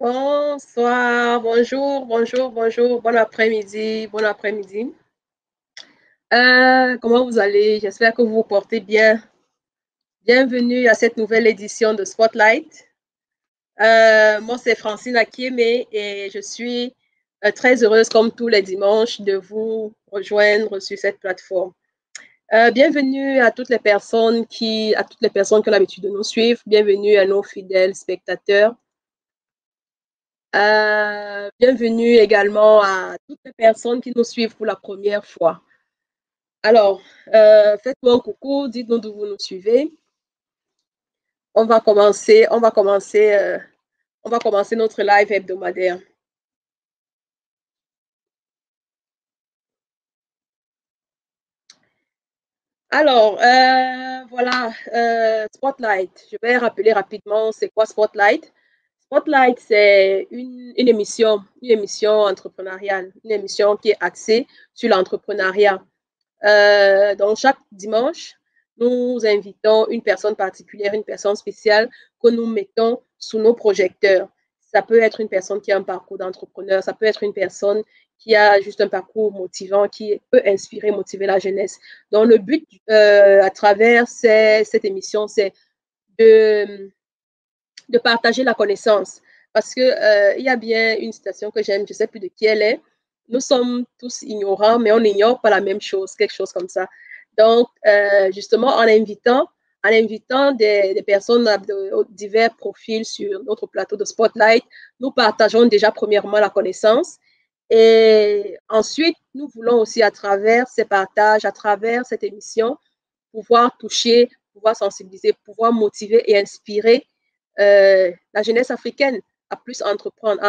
Bonsoir, bonjour, bonjour, bonjour, bon après-midi, bon après-midi. Comment vous allez? J'espère que vous vous portez bien. Bienvenue à cette nouvelle édition de Spotlight. Moi, c'est Francine Akieme et je suis très heureuse, comme tous les dimanches, de vous rejoindre sur cette plateforme. Bienvenue à toutes les personnes qui ont l'habitude de nous suivre. Bienvenue à nos fidèles spectateurs. Bienvenue également à toutes les personnes qui nous suivent pour la première fois. Alors, faites-moi un coucou, dites-nous d'où vous nous suivez. On va commencer, on va commencer, on va commencer notre live hebdomadaire. Alors, voilà, Spotlight. Je vais rappeler rapidement c'est quoi Spotlight. Spotlight, c'est une émission entrepreneuriale, une émission qui est axée sur l'entrepreneuriat. Donc, chaque dimanche, nous invitons une personne particulière, une personne spéciale que nous mettons sous nos projecteurs. Ça peut être une personne qui a un parcours d'entrepreneur, ça peut être une personne qui a juste un parcours motivant, qui peut inspirer, motiver la jeunesse. Donc, le but à travers cette émission, c'est de, de partager la connaissance. Parce que il y a bien une citation que j'aime, je ne sais plus de qui elle est. Nous sommes tous ignorants, mais on n'ignore pas la même chose, quelque chose comme ça. Donc, justement, en invitant des personnes de divers profils sur notre plateau de Spotlight, nous partageons déjà premièrement la connaissance. Et ensuite, nous voulons aussi, à travers ces partages, à travers cette émission, pouvoir toucher, pouvoir sensibiliser, pouvoir motiver et inspirer la jeunesse africaine à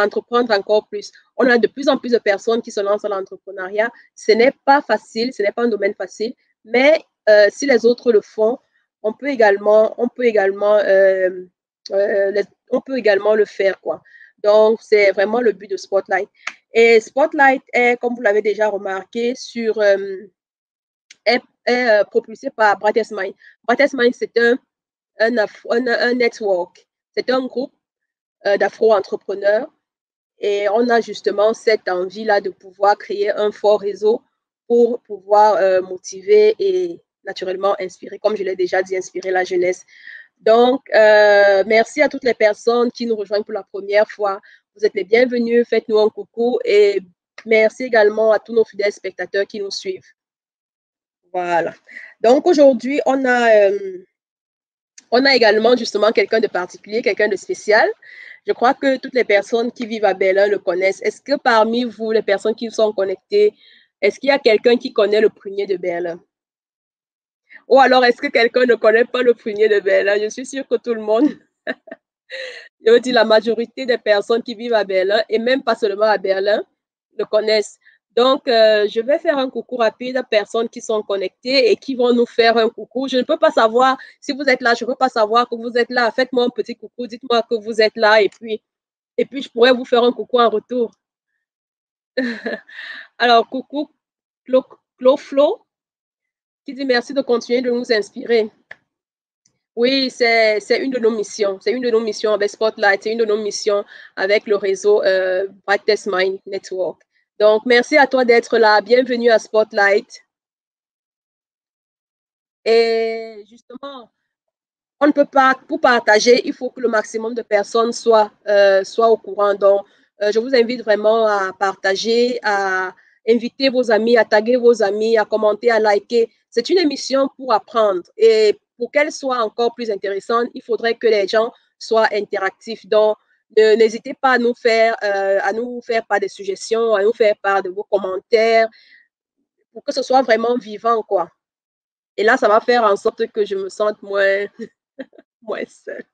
entreprendre encore plus. On a de plus en plus de personnes qui se lancent dans l'entrepreneuriat. Ce n'est pas facile, ce n'est pas un domaine facile, mais si les autres le font, on peut également le faire, quoi. Donc, c'est vraiment le but de Spotlight. Et Spotlight est, comme vous l'avez déjà remarqué, est propulsé par Brightest Mind. Brightest Mind, c'est un network, c'est un groupe d'afro-entrepreneurs et on a justement cette envie-là de pouvoir créer un fort réseau pour pouvoir motiver et naturellement inspirer, comme je l'ai déjà dit, inspirer la jeunesse. Donc, merci à toutes les personnes qui nous rejoignent pour la première fois. Vous êtes les bienvenus, faites-nous un coucou et merci également à tous nos fidèles spectateurs qui nous suivent. Voilà. Donc, aujourd'hui, on a également justement quelqu'un de particulier, quelqu'un de spécial. Je crois que toutes les personnes qui vivent à Berlin le connaissent. Est-ce que parmi vous, les personnes qui sont connectées, est-ce qu'il y a quelqu'un qui connaît le prunier de Berlin? Ou alors, est-ce que quelqu'un ne connaît pas le prunier de Berlin? Je suis sûre que tout le monde, je veux dire la majorité des personnes qui vivent à Berlin, et même pas seulement à Berlin, le connaissent. Donc, je vais faire un coucou rapide aux personnes qui sont connectées et qui vont nous faire un coucou. Je ne peux pas savoir si vous êtes là, je ne peux pas savoir que vous êtes là. Faites-moi un petit coucou, dites-moi que vous êtes là et puis je pourrais vous faire un coucou en retour. Alors, coucou Flo, qui dit merci de continuer de nous inspirer. Oui, c'est une de nos missions. C'est une de nos missions avec Spotlight, c'est une de nos missions avec le réseau Brightest Mind Network. Donc, merci à toi d'être là. Bienvenue à Spotlight. Et justement, on ne peut pas, pour partager, il faut que le maximum de personnes soient au courant. Donc, je vous invite vraiment à partager, à inviter vos amis, à taguer vos amis, à commenter, à liker. C'est une émission pour apprendre. Et pour qu'elle soit encore plus intéressante, il faudrait que les gens soient interactifs. Donc, n'hésitez pas à nous faire part des suggestions, à nous faire part de vos commentaires, pour que ce soit vraiment vivant, quoi. Et là, ça va faire en sorte que je me sente moins seule.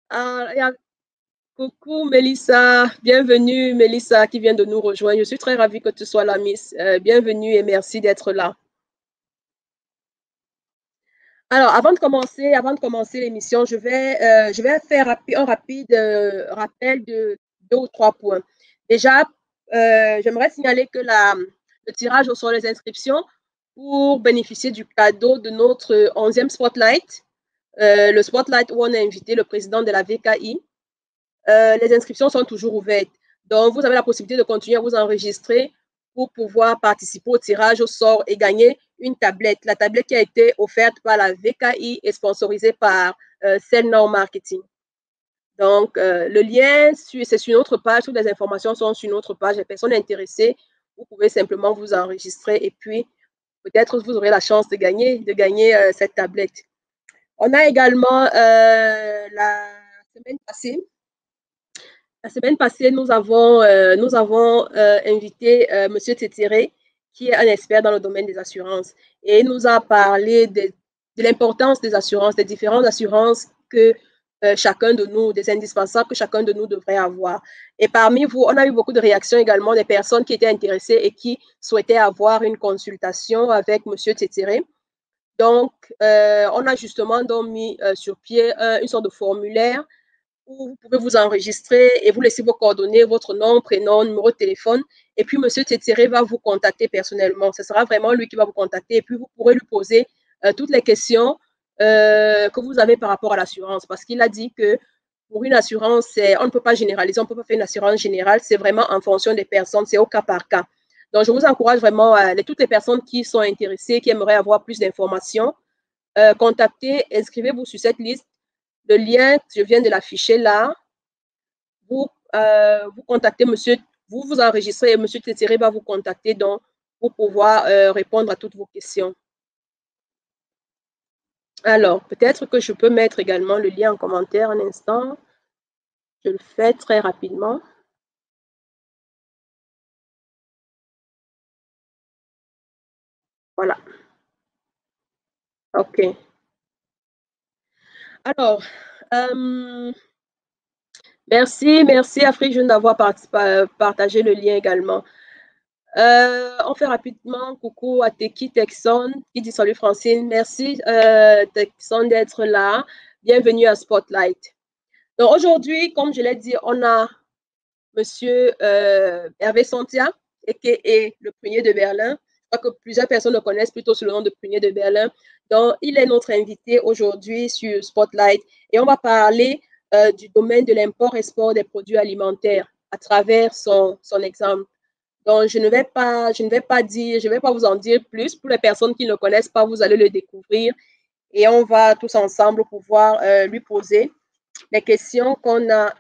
Ah, coucou Mélissa, bienvenue Mélissa qui vient de nous rejoindre. Je suis très ravie que tu sois là, Miss. Bienvenue et merci d'être là. Alors, avant de commencer l'émission, je vais faire un rapide rappel de deux ou trois points. Déjà, j'aimerais signaler que le tirage au sort des inscriptions pour bénéficier du cadeau de notre 11e Spotlight, le Spotlight où on a invité le président de la VKI, les inscriptions sont toujours ouvertes. Donc, vous avez la possibilité de continuer à vous enregistrer pour pouvoir participer au tirage au sort et gagner une tablette. La tablette qui a été offerte par la VKI et sponsorisée par Cellnor Marketing. Donc, le lien, c'est sur notre page. Toutes les informations sont sur notre page. Les personnes intéressées, vous pouvez simplement vous enregistrer et puis peut-être vous aurez la chance de gagner cette tablette. On a également la semaine passée, nous avons invité M. Tétéré, qui est un expert dans le domaine des assurances. Et il nous a parlé de l'importance des assurances, des différentes assurances que chacun de nous, des indispensables que chacun de nous devrait avoir. Et parmi vous, on a eu beaucoup de réactions également des personnes qui étaient intéressées et qui souhaitaient avoir une consultation avec M. Tétéré. Donc, on a justement donc mis sur pied une sorte de formulaire où vous pouvez vous enregistrer et vous laisser vos coordonnées, votre nom, prénom, numéro de téléphone. Et puis, M. Tétéré va vous contacter personnellement. Ce sera vraiment lui qui va vous contacter. Et puis, vous pourrez lui poser toutes les questions que vous avez par rapport à l'assurance. Parce qu'il a dit que pour une assurance, on ne peut pas généraliser, on ne peut pas faire une assurance générale. C'est vraiment en fonction des personnes, c'est au cas par cas. Donc, je vous encourage vraiment, toutes les personnes qui sont intéressées, qui aimeraient avoir plus d'informations, contactez, inscrivez-vous sur cette liste. Le lien, je viens de l'afficher là. Vous contactez monsieur, vous vous enregistrez et monsieur Tétéré va vous contacter donc pour pouvoir répondre à toutes vos questions. Alors, peut-être que je peux mettre également le lien en commentaire un instant. Je le fais très rapidement. Voilà. OK. Alors, merci Afrique Jeune d'avoir partagé le lien également. On fait rapidement coucou à Teki Texon qui dit salut Francine. Merci Texon d'être là. Bienvenue à Spotlight. Donc aujourd'hui, comme je l'ai dit, on a Monsieur Hervé Santia, et le Prunier de Berlin. Je crois que plusieurs personnes le connaissent plutôt sous le nom de Prunier de Berlin. Donc, il est notre invité aujourd'hui sur Spotlight et on va parler du domaine de l'import-export des produits alimentaires à travers son exemple. Donc, je ne vais pas vous en dire plus. Pour les personnes qui ne le connaissent pas, vous allez le découvrir et on va tous ensemble pouvoir lui poser les questions qu'on a.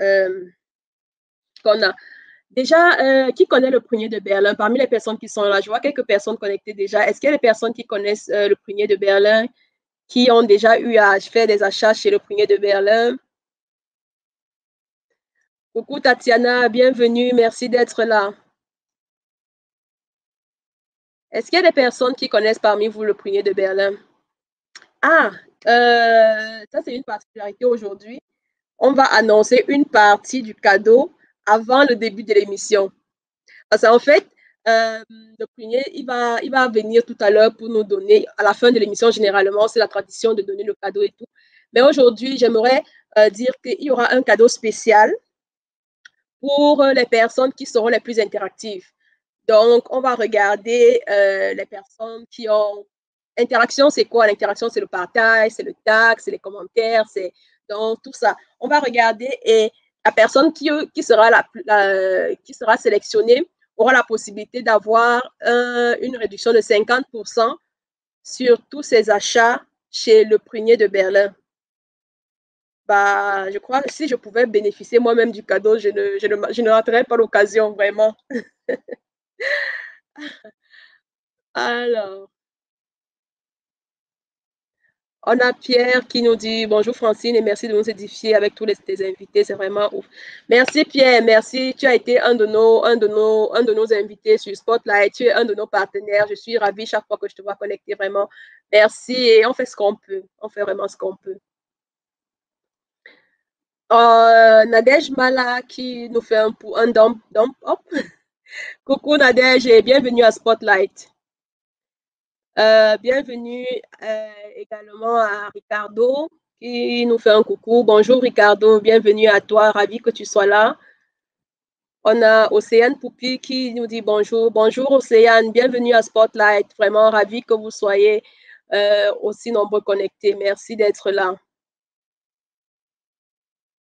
Déjà, qui connaît le Prunier de Berlin? Parmi les personnes qui sont là, je vois quelques personnes connectées déjà. Est-ce qu'il y a des personnes qui connaissent le Prunier de Berlin, qui ont déjà eu à faire des achats chez le Prunier de Berlin? Coucou Tatiana, bienvenue, merci d'être là. Est-ce qu'il y a des personnes qui connaissent parmi vous le Prunier de Berlin? Ah, ça c'est une particularité aujourd'hui. On va annoncer une partie du cadeau avant le début de l'émission. Parce qu'en fait, le Prunier, il va venir tout à l'heure pour nous donner, à la fin de l'émission, généralement, c'est la tradition de donner le cadeau et tout. Mais aujourd'hui, j'aimerais dire qu'il y aura un cadeau spécial pour les personnes qui seront les plus interactives. Donc, on va regarder les personnes qui ont... Interaction, c'est quoi? L'interaction, c'est le partage, c'est le tag, c'est les commentaires, c'est donc tout ça. On va regarder et la personne qui qui sera sélectionnée aura la possibilité d'avoir une réduction de 50% sur tous ses achats chez le Prunier de Berlin. Bah, je crois que si je pouvais bénéficier moi-même du cadeau, je ne raterais pas l'occasion, vraiment. Alors, on a Pierre qui nous dit bonjour Francine et merci de nous édifier avec tous tes invités, c'est vraiment ouf. Merci Pierre, merci. Tu as été un de nos invités sur Spotlight. Tu es un de nos partenaires. Je suis ravie chaque fois que je te vois connecter, vraiment. Merci et on fait ce qu'on peut. On fait vraiment ce qu'on peut. Nadège Mala qui nous fait un dump up. Coucou Nadège et bienvenue à Spotlight. Bienvenue également à Ricardo qui nous fait un coucou. Bonjour Ricardo, bienvenue à toi, ravi que tu sois là. On a Océane Poupi qui nous dit bonjour. Bonjour Océane, bienvenue à Spotlight. Vraiment ravi que vous soyez aussi nombreux connectés. Merci d'être là.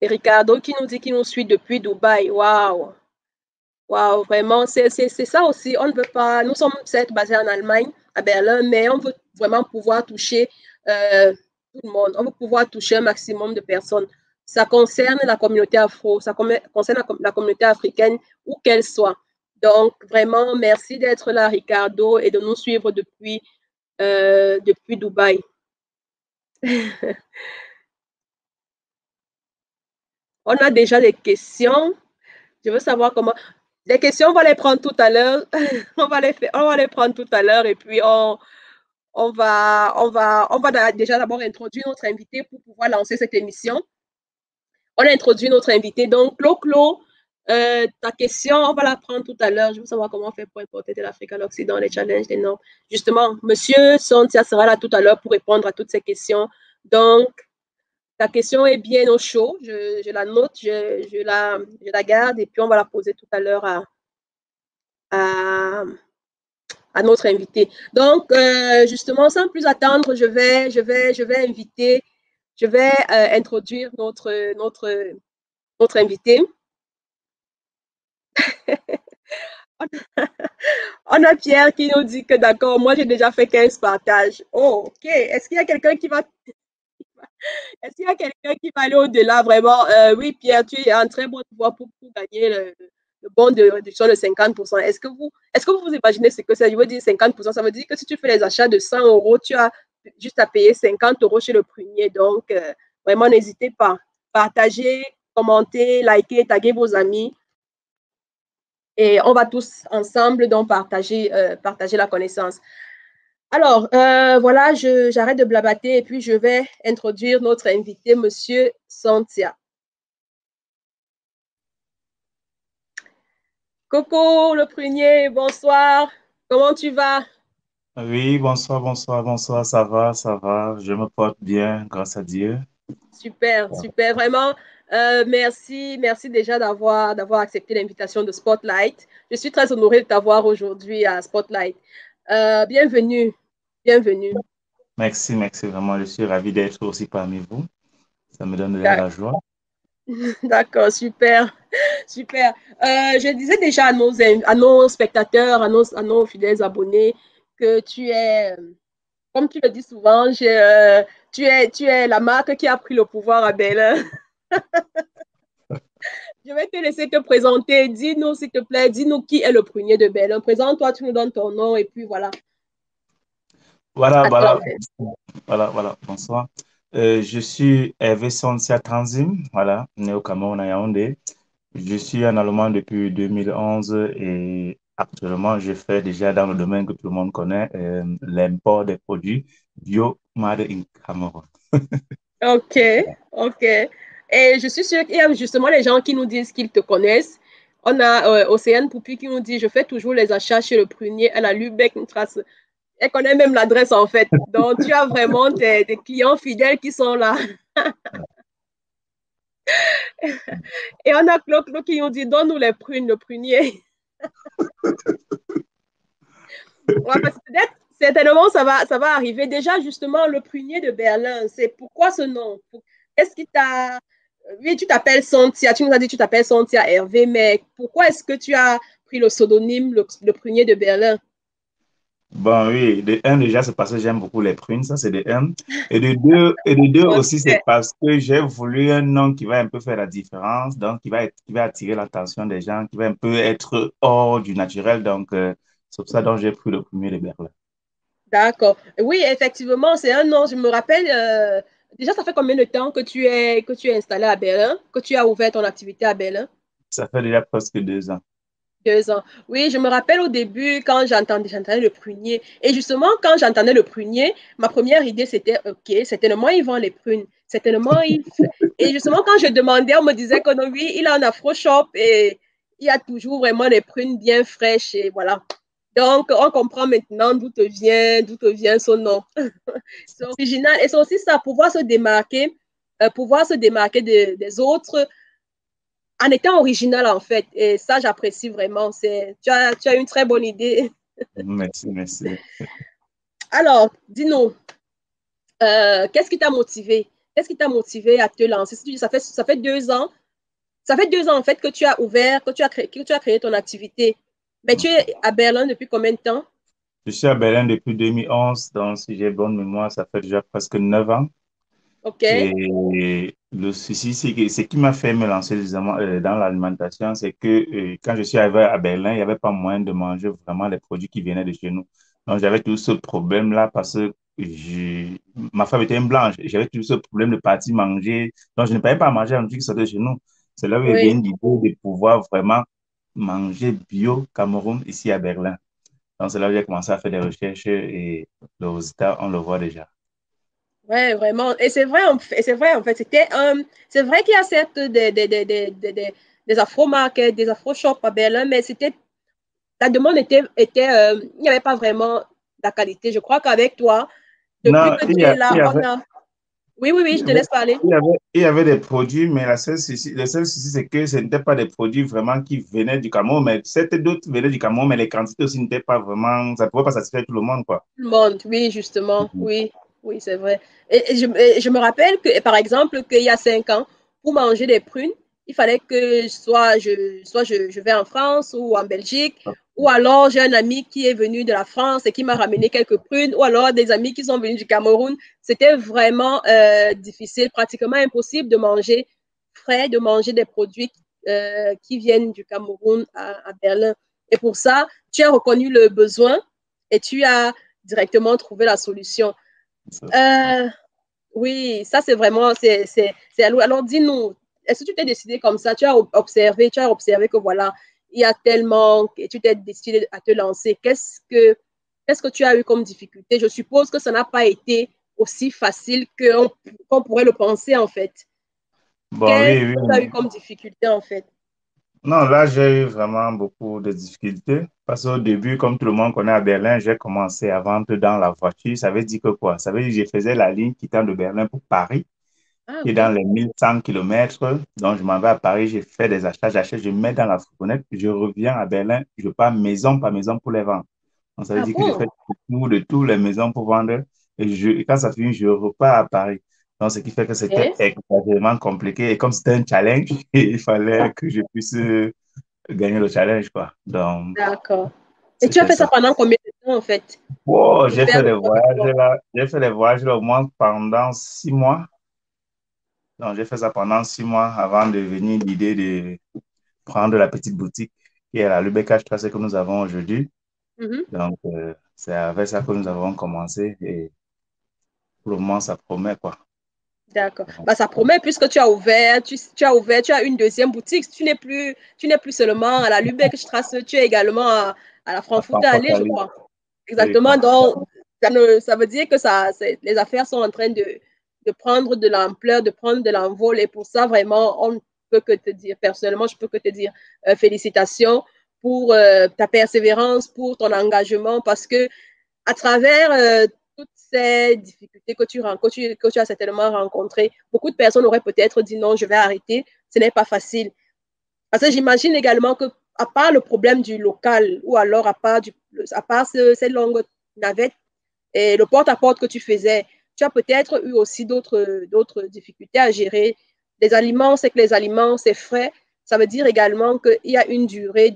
Et Ricardo qui nous dit qu'il nous suit depuis Dubaï. Waouh! Waouh, vraiment, c'est ça aussi. On ne veut pas, nous sommes certes basés en Allemagne, à Berlin, mais on veut vraiment pouvoir toucher tout le monde. On veut pouvoir toucher un maximum de personnes. Ça concerne la communauté afro, ça concerne la communauté africaine, où qu'elle soit. Donc, vraiment, merci d'être là, Ricardo, et de nous suivre depuis Dubaï. On a déjà des questions. Je veux savoir comment. Les questions, on va les prendre tout à l'heure. On va les prendre tout à l'heure et puis on va déjà d'abord introduire notre invité pour pouvoir lancer cette émission. On a introduit notre invité. Donc, Clo, ta question, on va la prendre tout à l'heure. Je veux savoir comment on fait pour importer de l'Afrique à l'Occident, les challenges, les normes. Justement, Monsieur Sontia sera là tout à l'heure pour répondre à toutes ces questions. Donc, ta question est bien au chaud. Je la note, je la garde et puis on va la poser tout à l'heure à, à notre invité. Donc, justement, sans plus attendre, je vais inviter, je vais introduire notre invité. On a Pierre qui nous dit que d'accord, moi j'ai déjà fait 15 partages. Oh, ok. Est-ce qu'il y a quelqu'un qui va aller au-delà vraiment? Oui, Pierre, tu es en très bonne voie pour gagner le bon de réduction de 50%. Est-ce que vous vous imaginez ce que ça veut dire 50%? Ça veut dire que si tu fais les achats de 100 euros, tu as juste à payer 50 euros chez le prunier. Donc, vraiment, n'hésitez pas. Partagez, commentez, likez, taguez vos amis. Et on va tous ensemble donc partager la connaissance. Alors, voilà, j'arrête de blabater et puis je vais introduire notre invité, Monsieur Santia. Coco, le prunier, bonsoir. Comment tu vas? Oui, bonsoir, ça va, je me porte bien, grâce à Dieu. Super, super, vraiment. Merci déjà d'avoir accepté l'invitation de Spotlight. Je suis très honorée de t'avoir aujourd'hui à Spotlight. Bienvenue, bienvenue. Merci, vraiment, je suis ravi d'être aussi parmi vous. Ça me donne de la joie. D'accord, super, super. Je disais déjà à nos spectateurs, à nos fidèles abonnés que tu es, comme tu le dis souvent, tu es la marque qui a pris le pouvoir à Berlin. Je vais te laisser te présenter. Dis-nous, s'il te plaît, dis-nous qui est le prunier de Berlin. Présente-toi, tu nous donnes ton nom et puis voilà. Voilà, À toi, en voilà, fait. bonsoir. Je suis Hervé Sonsia Tanzim, voilà, né au Cameroun à Yaoundé. Je suis en Allemand depuis 2011 et actuellement, je fais déjà dans le domaine que tout le monde connaît, l'import des produits bio made in Cameroun. Ok, ok. Et je suis sûre qu'il y a justement les gens qui nous disent qu'ils te connaissent. On a Océane Poupi qui nous dit, je fais toujours les achats chez le prunier à la Lubeck Trace. Elle connaît même l'adresse en fait. Donc, tu as vraiment des clients fidèles qui sont là. Et on a Clo qui nous dit, donne-nous les prunes, le prunier. Ouais, parce que peut-être, certainement, ça va arriver. Déjà, justement, le prunier de Berlin, c'est pourquoi ce nom? Qu'est-ce qui t'a. Oui, tu t'appelles Santia, tu nous as dit que tu t'appelles Santia Hervé, mais pourquoi est-ce que tu as pris le pseudonyme, le prunier de Berlin? Bon, oui, de un, déjà, c'est parce que j'aime beaucoup les prunes, ça c'est de un. Et de deux On aussi, c'est sait. parce que j'ai voulu un nom qui va un peu faire la différence, donc qui va attirer l'attention des gens, qui va un peu être hors du naturel. Donc, c'est pour ça dont j'ai pris le premier de Berlin. D'accord. Oui, effectivement, c'est un nom. Je me rappelle, déjà, ça fait combien de temps que tu es installé à Berlin, que tu as ouvert ton activité à Berlin? Ça fait déjà presque 2 ans. 2 ans. Oui, je me rappelle au début quand j'entendais le prunier. Et justement, quand j'entendais le prunier, ma première idée, c'était, OK, certainement, il vend les prunes. Certainement, il fait. Et justement, quand je demandais, on me disait que non, oui, il a un afro shop et il y a toujours vraiment des prunes bien fraîches et voilà. Donc, on comprend maintenant d'où te vient son nom. C'est original et c'est aussi ça, pouvoir se démarquer des autres en étant original en fait. Et ça, j'apprécie vraiment. Tu as une très bonne idée. Merci. Alors, dis-nous, qu'est-ce qui t'a motivé? Qu'est-ce qui t'a motivé à te lancer? Ça fait 2 ans. Ça fait 2 ans, en fait, que tu as ouvert, que tu as créé ton activité. Mais tu es à Berlin depuis combien de temps? Je suis à Berlin depuis 2011, donc si j'ai bonne mémoire, ça fait déjà presque 9 ans. OK. Et le souci, c'est que ce qui m'a fait me lancer justement, dans l'alimentation, c'est que quand je suis arrivé à Berlin, il n'y avait pas moyen de manger vraiment les produits qui venaient de chez nous. Donc j'avais tout ce problème-là parce que ma femme était une blanche. J'avais tout ce problème de partir manger. Donc je ne pouvais pas manger un truc qui sortait de chez nous. C'est là où il vient Oui. l'idée de pouvoir vraiment manger bio Cameroun ici à Berlin. Donc c'est là où j'ai commencé à faire des recherches et le résultat, on le voit déjà. Ouais, vraiment. Et c'est vrai, c'est vrai qu'il y a certes des afro-markets, des afro-shops à Berlin, mais la demande il n'y avait pas vraiment la qualité. Je crois qu'avec toi, depuis Non, que tu es là, il y avait, on a, oui, oui, oui, Il je y te avait, laisse parler. il y avait des produits, mais le seul souci, c'est que ce n'étaient pas des produits vraiment qui venaient du Cameroun, mais c'était d'autres venaient du Cameroun, mais les quantités aussi n'étaient pas vraiment, ça ne pouvait pas satisfaire tout le monde, quoi. Tout le monde, oui, justement, Mhm. oui, oui, c'est vrai. Et je me rappelle que, par exemple, qu'il y a 5 ans, pour manger des prunes, il fallait que je vais en France ou en Belgique, ou alors j'ai un ami qui est venu de la France et qui m'a ramené quelques prunes, ou alors des amis qui sont venus du Cameroun. C'était vraiment difficile, pratiquement impossible de manger frais, de manger des produits qui viennent du Cameroun à Berlin. Et pour ça, tu as reconnu le besoin et tu as directement trouvé la solution. Euh, oui, ça c'est vraiment, alors dis-nous, est-ce que tu t'es décidé comme ça, tu as observé que voilà, il y a tellement, et tu t'es décidé à te lancer. Qu'est-ce que tu as eu comme difficulté? Je suppose que ça n'a pas été aussi facile qu'on pourrait le penser en fait. Bon, Qu'est-ce oui, que tu as eu oui. comme difficulté en fait? Non, là, j'ai eu vraiment beaucoup de difficultés parce qu'au début, comme tout le monde connaît à Berlin, j'ai commencé à vendre dans la voiture. Ça veut dire que quoi? Ça veut dire que je faisais la ligne quittant de Berlin pour Paris, Ah qui est dans oui, les 1100 kilomètres. Donc, je m'en vais à Paris, j'ai fait des achats, j'achète, je mets dans la fourgonnette, je reviens à Berlin, je pars maison par maison pour les vendre. Donc, ça veut ah dire que je fais bon, le tour de toutes les maisons pour vendre et quand ça finit, je repars à Paris. Donc, ce qui fait que c'était ok, extrêmement compliqué. Et comme c'était un challenge, il fallait que je puisse gagner le challenge, quoi. Donc, d'accord. Et tu as c'était fait ça ça. pendant combien de temps en fait? Oh, De j'ai faire fait le des voyages porte-à-porte. là. J'ai fait des voyages là au moins pendant 6 mois. Donc, j'ai fait ça pendant 6 mois avant de venir l'idée de prendre la petite boutique qui est la Lubeka Straße que nous avons aujourd'hui. Mhm. Donc, c'est avec ça que nous avons commencé et pour le moment, ça promet, quoi. D'accord. Bah, ça promet puisque tu as une deuxième boutique. Tu n'es plus seulement à la Lübeckstraße, tu es également à la À Frankfurter Francfort, Allee, je Cali. crois. Oui, Exactement. Donc, ça veut dire que les affaires sont en train de prendre de l'ampleur, de prendre de l'envol. Et pour ça, vraiment, on ne peut que te dire, personnellement, je peux que te dire félicitations pour ta persévérance, pour ton engagement, parce que à travers toutes ces difficultés que tu as certainement rencontrées, beaucoup de personnes auraient peut-être dit non, je vais arrêter. Ce n'est pas facile. Parce que j'imagine également que, à part le problème du local, ou alors à part ces longues navettes et le porte-à-porte que tu faisais, tu as peut-être eu aussi d'autres difficultés à gérer. Les aliments, c'est que les aliments, c'est frais. Ça veut dire également qu'il y a une durée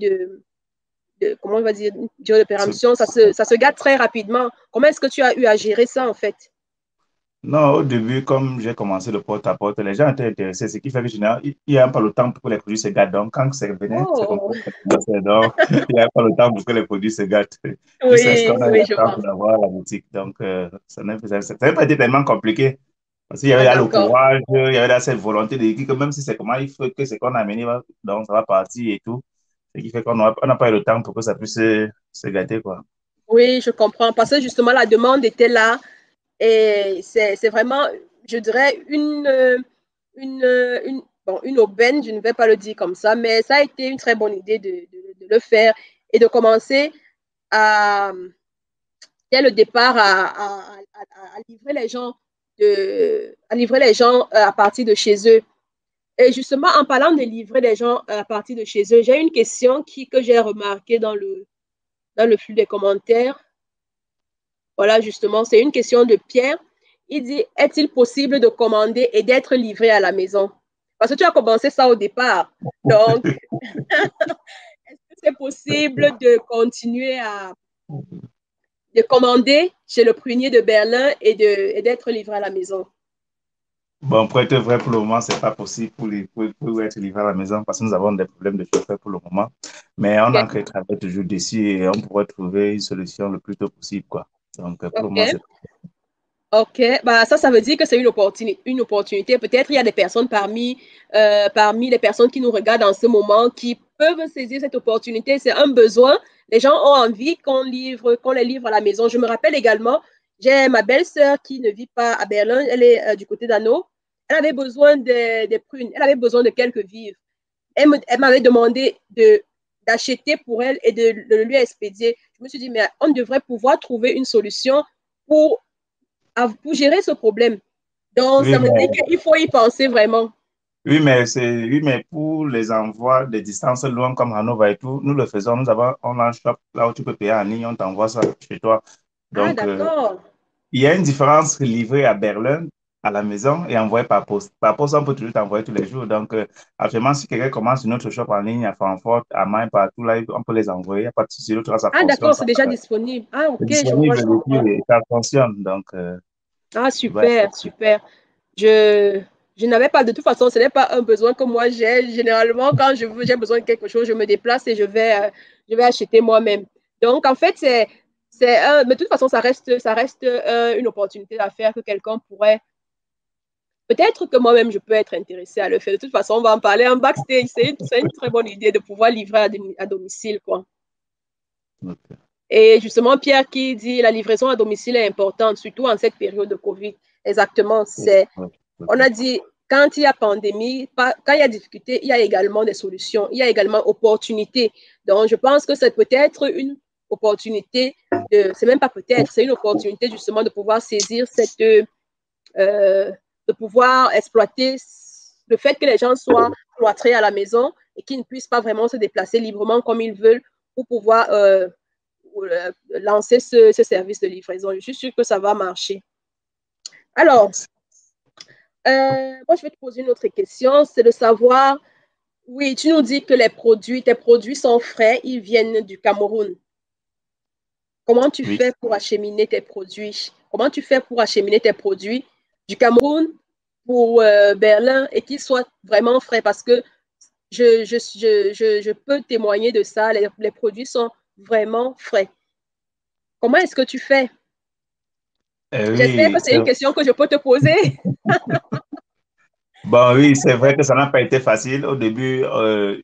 comment on va dire, une durée de péremption, ça se gâte très rapidement. Comment est-ce que tu as eu à gérer ça, en fait? non, au début, comme j'ai commencé le porte-à-porte, les gens étaient intéressés, ce qui fait que il n'y a pas le temps pour que les produits se gâtent. Donc, quand c'est venu, c'est comme ça Oh, que ça commençait. Donc, il n'y a pas le temps pour que les produits se gâtent. Jusqu'à ce oui, qu'on ait oui, le je temps vois. pour avoir la boutique. Donc, ça n'a pas été tellement compliqué. Parce qu'il y avait Ah, là le d'accord. courage, il y avait là cette volonté de dire que même si c'est comment il faut que c'est qu'on a amené, donc ça va partir et tout. Ce qui fait qu'on n'a pas eu le temps pour que ça puisse se gâter, quoi. Oui, je comprends. Parce que justement, la demande était là et c'est vraiment, je dirais, bon, une aubaine, je ne vais pas le dire comme ça, mais ça a été une très bonne idée de le faire et de commencer à, dès le départ à livrer les gens à livrer les gens à partir de chez eux. Et justement, en parlant de livrer les gens à partir de chez eux, j'ai une question que j'ai remarquée dans le flux des commentaires. Voilà, justement, c'est une question de Pierre Il dit, est-il possible de commander et d'être livré à la maison? Parce que tu as commencé ça au départ. Donc, est-ce que c'est possible de continuer de commander chez le prunier de Berlin et d'être livré à la maison? Bon, pour être vrai, pour le moment, c'est pas possible pour être livré à la maison parce que nous avons des problèmes de chauffeur pour le moment. Mais on est en OK. train de travailler toujours dessus et on pourrait trouver une solution le plus tôt possible, quoi. Donc, pour le moment, OK. c'est... OK, bah ça veut dire que c'est une opportunité. Peut-être il y a des personnes parmi les personnes qui nous regardent en ce moment qui peuvent saisir cette opportunité. C'est un besoin. Les gens ont envie qu'on les livre à la maison. Je me rappelle également, j'ai ma belle-sœur qui ne vit pas à Berlin, elle est du côté d'Anneau. Elle avait besoin des prunes, elle avait besoin de quelques vivres. Elle m'avait demandé d'acheter pour elle et de le lui expédier. Je me suis dit, mais on devrait pouvoir trouver une solution pour pour gérer ce problème. Donc, Oui, ça veut dire mais, qu'il faut y penser vraiment. oui, mais pour les envois des distances loin comme Hanover et tout, nous le faisons. On a un shop là où tu peux payer en ligne, on t'envoie ça chez toi. Ah, Donc, d'accord. il y a une différence livrée à Berlin, à la maison, et envoyée par poste. Par poste, on peut toujours t'envoyer tous les jours. Donc, actuellement, si quelqu'un commence une autre shop en ligne à Francfort, à Main, partout, là, on peut les envoyer. Il n'y a pas de souci. L'autre a sa Ah, fonction, d'accord, ça c'est déjà disponible. Ah, c'est ok, disponible je et comprends. puis ça fonctionne. Donc, Ah, tu vas être super, super. Je, je n'avais pas, de toute façon, ce n'est pas un besoin que moi j'ai. Généralement, quand j'ai besoin de quelque chose, je me déplace et je vais acheter moi-même. Donc, en fait, mais de toute façon, ça reste une opportunité d'affaires que quelqu'un pourrait. Peut-être que moi-même, je peux être intéressée à le faire. De toute façon, on va en parler en backstage. C'est une très bonne idée de pouvoir livrer à domicile, quoi. OK. Et justement, Pierre qui dit la livraison à domicile est importante, surtout en cette période de Covid. Exactement. On a dit, quand il y a pandémie, quand il y a difficulté, il y a également des solutions, il y a également opportunité. Donc, je pense que c'est peut-être une opportunité c'est même pas peut-être, c'est une opportunité justement de pouvoir saisir de pouvoir exploiter le fait que les gens soient cloîtrés à la maison et qu'ils ne puissent pas vraiment se déplacer librement comme ils veulent pour pouvoir lancer ce service de livraison. Je suis sûre que ça va marcher. Alors, moi, je vais te poser une autre question, c'est de savoir, oui, tu nous dis que tes produits sont frais, ils viennent du Cameroun. Comment tu Oui. fais pour acheminer tes produits? Comment tu fais pour acheminer tes produits du Cameroun pour Berlin et qu'ils soient vraiment frais? Parce que je peux témoigner de ça. Les produits sont vraiment frais. Comment est-ce que tu fais? J'espère que Oui, c'est une question que je peux te poser. bon, oui, c'est vrai que ça n'a pas été facile. Au début,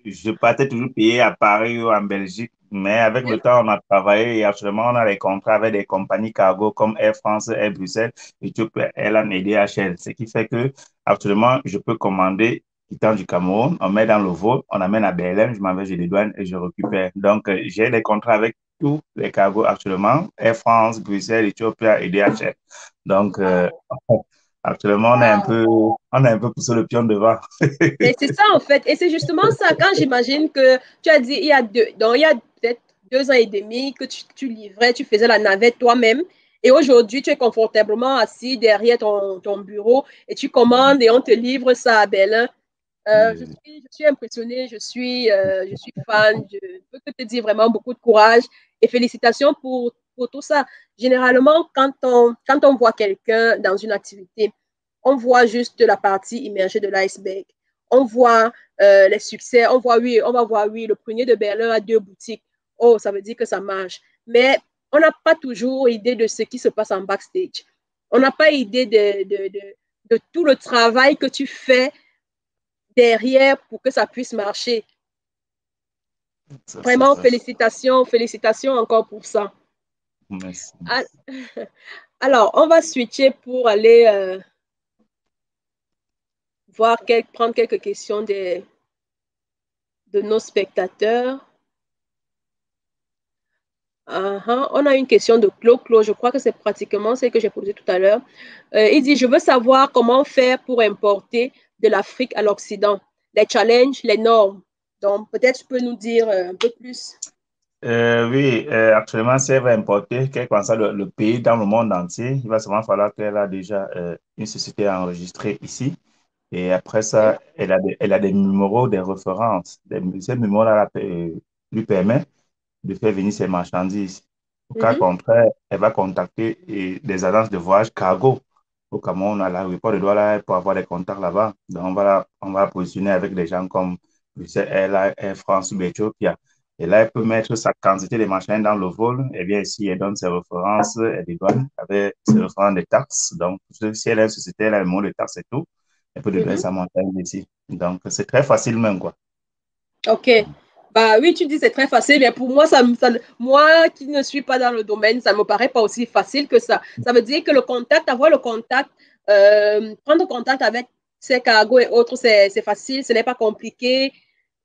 je partais toujours payer à Paris ou en Belgique, mais avec le temps, on a travaillé et actuellement, on a des contrats avec des compagnies cargo comme Air France, Air Bruxelles, Ethiopia Airlines et DHL. Ce qui fait que actuellement, je peux commander quittant du Cameroun, on met dans le vol, on amène à Berlin, je m'en vais, je les douanes et je récupère. Donc, j'ai des contrats avec tous les cargos actuellement, Air France, Bruxelles, Ethiopia et DHL. Donc, Wow. actuellement, Wow. on a un peu poussé le pion devant. Mais c'est ça, en fait. Et c'est justement ça, quand j'imagine que tu as dit, donc il y a peut-être 2 ans et demi que tu livrais, tu faisais la navette toi-même. Et aujourd'hui, tu es confortablement assis derrière ton bureau et tu commandes et on te livre ça à Berlin. Je suis impressionnée, je suis fan, je peux te dire vraiment beaucoup de courage et félicitations pour tout ça. Généralement, quand on voit quelqu'un dans une activité, on voit juste la partie immergée de l'iceberg. On voit les succès, on va voir, oui, le prunier de Berlin a 2 boutiques. Oh, ça veut dire que ça marche. Mais on n'a pas toujours idée de ce qui se passe en backstage. On n'a pas idée de tout le travail que tu fais derrière pour que ça puisse marcher. Ça, c'est Vraiment, ça. félicitations, félicitations encore pour ça. Merci, Ah, merci. alors, on va switcher pour aller prendre quelques questions de nos spectateurs. On a une question de Claude. Claude, je crois que c'est pratiquement celle que j'ai posée tout à l'heure. Il dit, je veux savoir comment faire pour importer de l'Afrique à l'Occident. Les challenges, les normes. Donc, peut-être tu peux nous dire un peu plus. Oui, actuellement, si elle va importer, quel que soit le pays dans le monde entier, il va seulement falloir qu'elle a déjà une société enregistrée ici. Et après Ok. ça, elle a des numéros, des références. Ces numéros-là lui permet de faire venir ses marchandises. Au cas Mhm, contraire, elle va contacter des agences de voyage cargo. Au Cameroun, à l'aéroport de Douala, pour avoir des contacts là-bas. Donc, on va la positionner avec des gens comme Air France ou Ethiopia. Et là, elle peut mettre sa quantité de marchandises dans le vol. Et bien, ici, elle donne ses références, elle dédouane avec ses références de taxes. Donc, si elle a une société, elle a le mot de taxes et tout, elle peut dédouaner mhm. sa montagne ici. Donc, c'est très facile même, quoi. Ok. Bah oui, tu dis c'est très facile, mais pour moi, moi qui ne suis pas dans le domaine, ça ne me paraît pas aussi facile que ça. Ça veut dire que le contact, avoir le contact, prendre contact avec ces cargos et autres, c'est facile, ce n'est pas compliqué.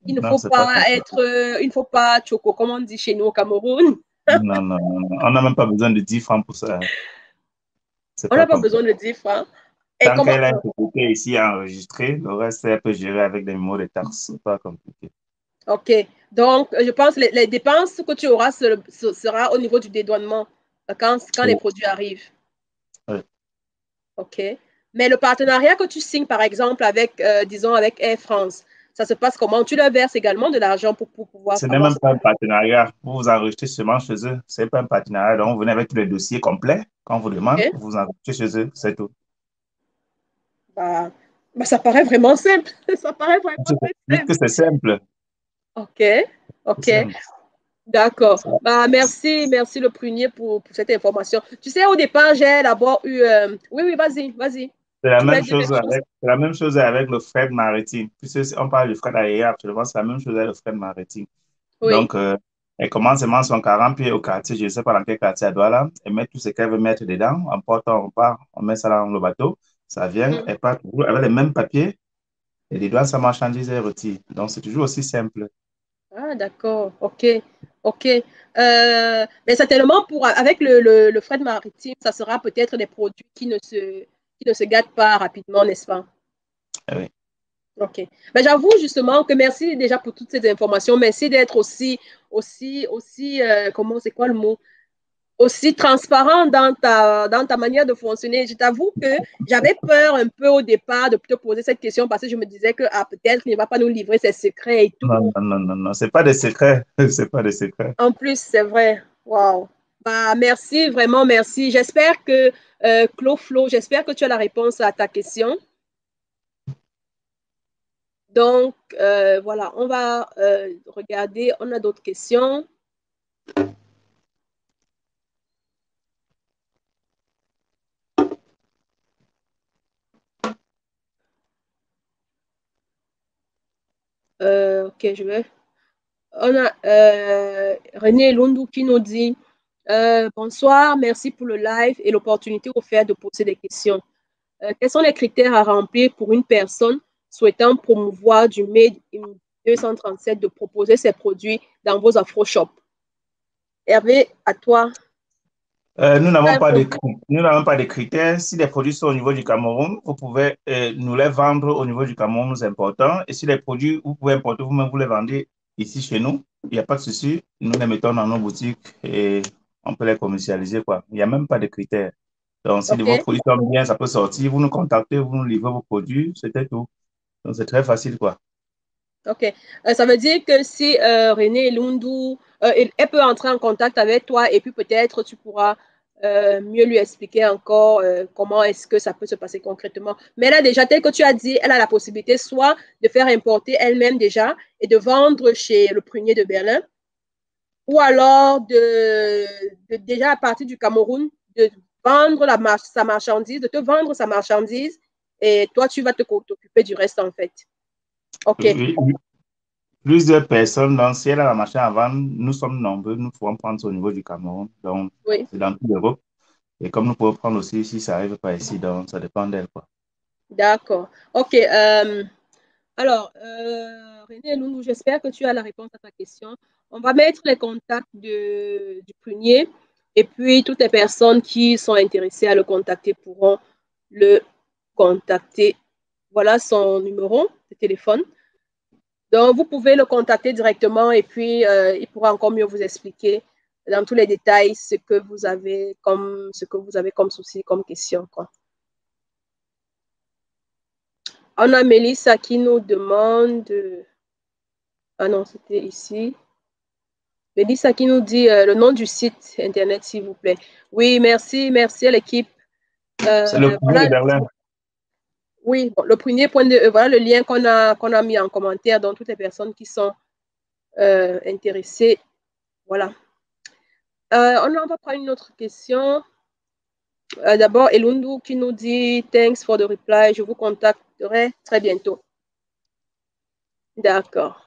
Non, c'est pas compliqué. Il ne faut pas choco, comme on dit chez nous au Cameroun. Non, non, non, non. On n'a même pas besoin de 10 francs pour ça. C'est On pas n'a pas compliqué. besoin de 10 francs. Et Tant comment? qu'elle a une société ici à enregistrer, le reste, elle peut gérer avec des mots de taxes. C'est pas compliqué. Ok. Donc, je pense que les dépenses que tu auras sera au niveau du dédouanement quand les Oui, produits arrivent. oui. OK. Mais le partenariat que tu signes, par exemple, avec, disons, avec Air France, ça se passe comment? Tu leur verses également de l'argent pour pouvoir Ce n'est avoir même ce pas un contact. partenariat. Vous vous enregistrez seulement chez eux. C'est pas un partenariat. Donc, vous venez avec tous les dossiers complets. Quand on vous demande, OK? vous vous enregistrez chez eux. C'est tout. Bah, bah, ça paraît vraiment simple. Ça paraît vraiment très Juste simple. que c'est simple. OK. C'est OK. simple. D'accord. Bah, merci le prunier pour cette information. Tu sais, au départ, j'ai d'abord eu. Oui, oui, vas-y, vas-y. Tu voulais dire quelque chose? C'est la même chose avec le fret maritime. Puisque si on parle du fret aérien actuellement, c'est la même chose avec le fret maritime. Oui. Donc, elle commence seulement son 40 pieds au quartier, je ne sais pas dans quel quartier elle doit là. Elle met tout ce qu'elle veut mettre dedans. En portant, on part, on met ça dans le bateau. Ça vient, Mhm. elle part toujours avec les mêmes papiers. Et les douanes, sa marchandise, elle retire. Donc, c'est toujours aussi simple. Ah, d'accord. OK. OK. Mais certainement, avec le fret maritime, ça sera peut-être des produits qui ne se gâtent pas rapidement, n'est-ce pas? Eh oui. OK. Mais j'avoue justement que merci déjà pour toutes ces informations. Merci d'être comment, c'est quoi le mot? Aussi transparent dans ta manière de fonctionner. Je t'avoue que j'avais peur un peu au départ de te poser cette question parce que je me disais que ah, peut-être qu'il ne va pas nous livrer ses secrets et Non, tout. non, non, non, non. C'est pas des secrets. C'est pas des secrets. En plus, c'est vrai. Waouh. Bah, merci, vraiment merci. J'espère que, Flo, j'espère que tu as la réponse à ta question. Donc, voilà, on va regarder. On a d'autres questions. Ok, je vais. On a René Lundu qui nous dit bonsoir, merci pour le live et l'opportunité offerte de poser des questions. Quels sont les critères à remplir pour une personne souhaitant promouvoir du Made in 237 de proposer ses produits dans vos afro-shops? Hervé, à toi. Nous n'avons pas de critères. Si les produits sont au niveau du Cameroun, vous pouvez nous les vendre au niveau du Cameroun, c'est important. Et si les produits, vous pouvez importer vous-même, vous les vendez ici chez nous, il n'y a pas de souci. Nous les mettons dans nos boutiques et on peut les commercialiser, quoi. Il n'y a même pas de critères. Donc, si vos OK? produits sont bien, ça peut sortir. Vous nous contactez, vous nous livrez vos produits, c'était tout. Donc, c'est très facile, quoi. OK. Ça veut dire que si René Lundu, elle peut entrer en contact avec toi et puis peut-être tu pourras mieux lui expliquer encore comment est-ce que ça peut se passer concrètement. Mais là, déjà, tel que tu as dit, elle a la possibilité soit de faire importer elle-même déjà et de vendre chez le prunier de Berlin, ou alors déjà à partir du Cameroun, de vendre sa marchandise, de te vendre sa marchandise et toi, tu vas t'occuper du reste en fait. OK. Oui, oui. Plusieurs personnes, donc si elle a la machine à vendre, nous sommes nombreux, nous pouvons prendre au niveau du Cameroun. Donc, Oui. c'est dans toute l'Europe. Et comme nous pouvons prendre aussi, si ça n'arrive pas ici, donc ça dépend d'elle, quoi. D'accord. OK. Alors, René Lundu, j'espère que tu as la réponse à ta question. On va mettre les contacts du prunier et puis toutes les personnes qui sont intéressées à le contacter pourront le contacter. Voilà son numéro de téléphone. Donc, vous pouvez le contacter directement et puis il pourra encore mieux vous expliquer dans tous les détails ce que vous avez comme souci, comme question, quoi. On a Mélissa qui nous demande... Ah non, c'était ici. Mélissa qui nous dit le nom du site internet, s'il vous plaît. Oui, merci à l'équipe. C'est le premier Voilà, de Berlin. oui, bon, le premier point de... voilà le lien qu'on a mis en commentaire, dans toutes les personnes qui sont intéressées. Voilà. On va prendre une autre question. D'abord, Elundu qui nous dit « Thanks for the reply. Je vous contacterai très bientôt. » D'accord.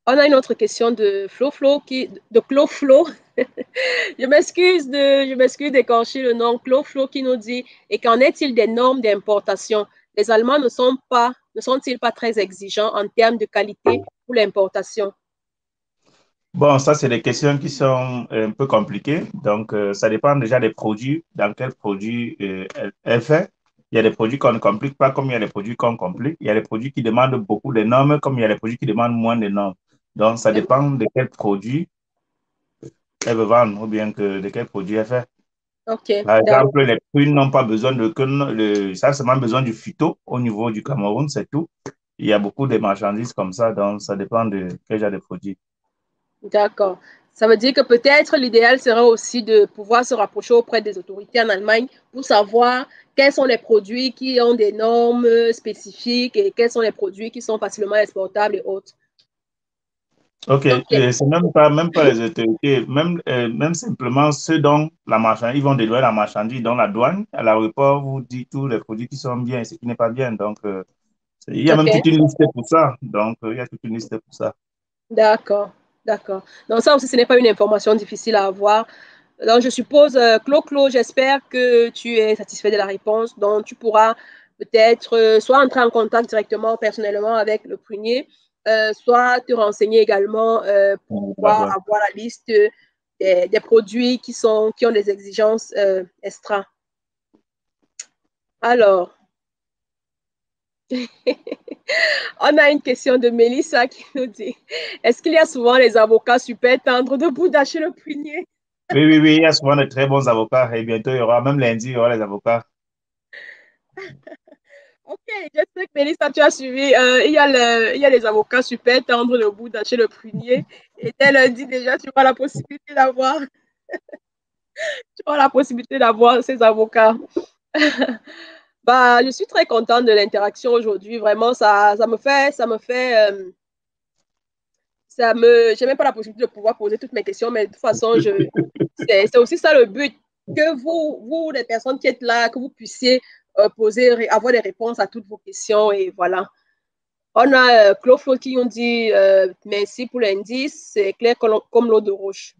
On a une autre question de Clo Flo. Je m'excuse d'écorcher le nom. Clo Flo qui nous dit « Et qu'en est-il des normes d'importation? Les Allemands ne sont-ils pas très exigeants en termes de qualité pour l'importation? » Bon, ça, c'est des questions qui sont un peu compliquées. Donc, ça dépend déjà des produits, dans quel produit elle fait. Il y a des produits qu'on ne complique pas, comme il y a des produits qu'on complique. Il y a des produits qui demandent beaucoup de normes, comme il y a des produits qui demandent moins de normes. Donc, ça dépend de quel produit elle veut vendre ou bien de quel produit elle fait. Ok, Par d'accord. exemple, les prunes n'ont pas besoin ça a seulement besoin du phyto au niveau du Cameroun, c'est tout. Il y a beaucoup de marchandises comme ça, donc ça dépend de quel genre de produit. D'accord. Ça veut dire que peut-être l'idéal serait aussi de pouvoir se rapprocher auprès des autorités en Allemagne pour savoir quels sont les produits qui ont des normes spécifiques et quels sont les produits qui sont facilement exportables et autres. Ok, Ok, c'est même pas les autorités, même simplement ceux dont la marchandise, ils vont délivrer la marchandise dans la douane, à l'aéroport, vous dit tous les produits qui sont bien et ce qui n'est pas bien. Donc, il y a même ok, toute une liste pour ça. Donc, il y a toute une liste pour ça. d'accord, d'accord. Donc ça aussi, ce n'est pas une information difficile à avoir. Donc je suppose, Clo, j'espère que tu es satisfait de la réponse. Donc tu pourras peut-être soit entrer en contact directement, personnellement avec le prunier, soit te renseigner également pour pouvoir D'accord. avoir la liste des produits qui ont des exigences extra. Alors, on a une question de Mélissa qui nous dit, est-ce qu'il y a souvent les avocats super tendres debout d'acheter le prunier? Oui, oui, oui, il y a souvent de très bons avocats et bientôt, il y aura, même lundi, il y aura les avocats. Ok, j'espère que Mélissa, tu as suivi. Il y a les avocats super tendres debout d'acheter le prunier. Et dès lundi déjà, tu auras la possibilité d'avoir ces avocats. Bah, je suis très contente de l'interaction aujourd'hui. Vraiment, j'ai même pas la possibilité de pouvoir poser toutes mes questions, mais de toute façon, c'est aussi ça le but, que vous, les personnes qui êtes là, que vous puissiez avoir des réponses à toutes vos questions et voilà. On a Clo qui ont dit merci pour l'indice, c'est clair comme l'eau de roche.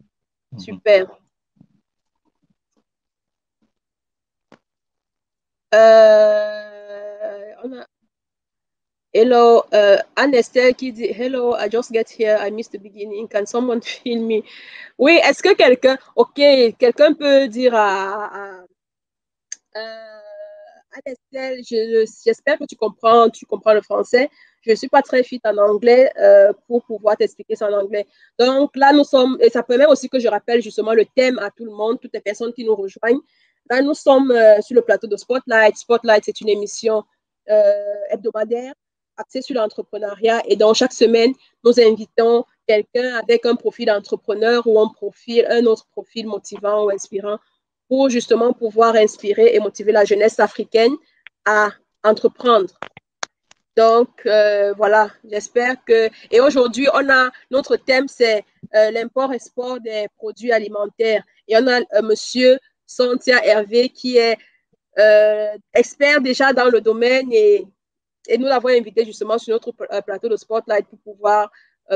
Mhm. Super. On a Hello, Anne-Estelle qui dit Hello, I just get here, I missed the beginning. Can someone feel me? Oui, est-ce que quelqu'un peut dire Anne-Estelle, j'espère que tu comprends le français. Je ne suis pas très fit en anglais pour pouvoir t'expliquer ça en anglais. Donc là, nous sommes, et ça permet aussi que je rappelle justement le thème à tout le monde, toutes les personnes qui nous rejoignent. Là, nous sommes sur le plateau de Spotlight. Spotlight, c'est une émission hebdomadaire axée sur l'entrepreneuriat. Et donc, chaque semaine, nous invitons quelqu'un avec un profil d'entrepreneur ou un autre profil motivant ou inspirant pour justement pouvoir inspirer et motiver la jeunesse africaine à entreprendre. Donc, voilà, j'espère que... Et aujourd'hui, notre thème, c'est l'import-export des produits alimentaires. Et on a monsieur Santia Hervé qui est expert déjà dans le domaine et nous l'avons invité justement sur notre plateau de Spotlight pour pouvoir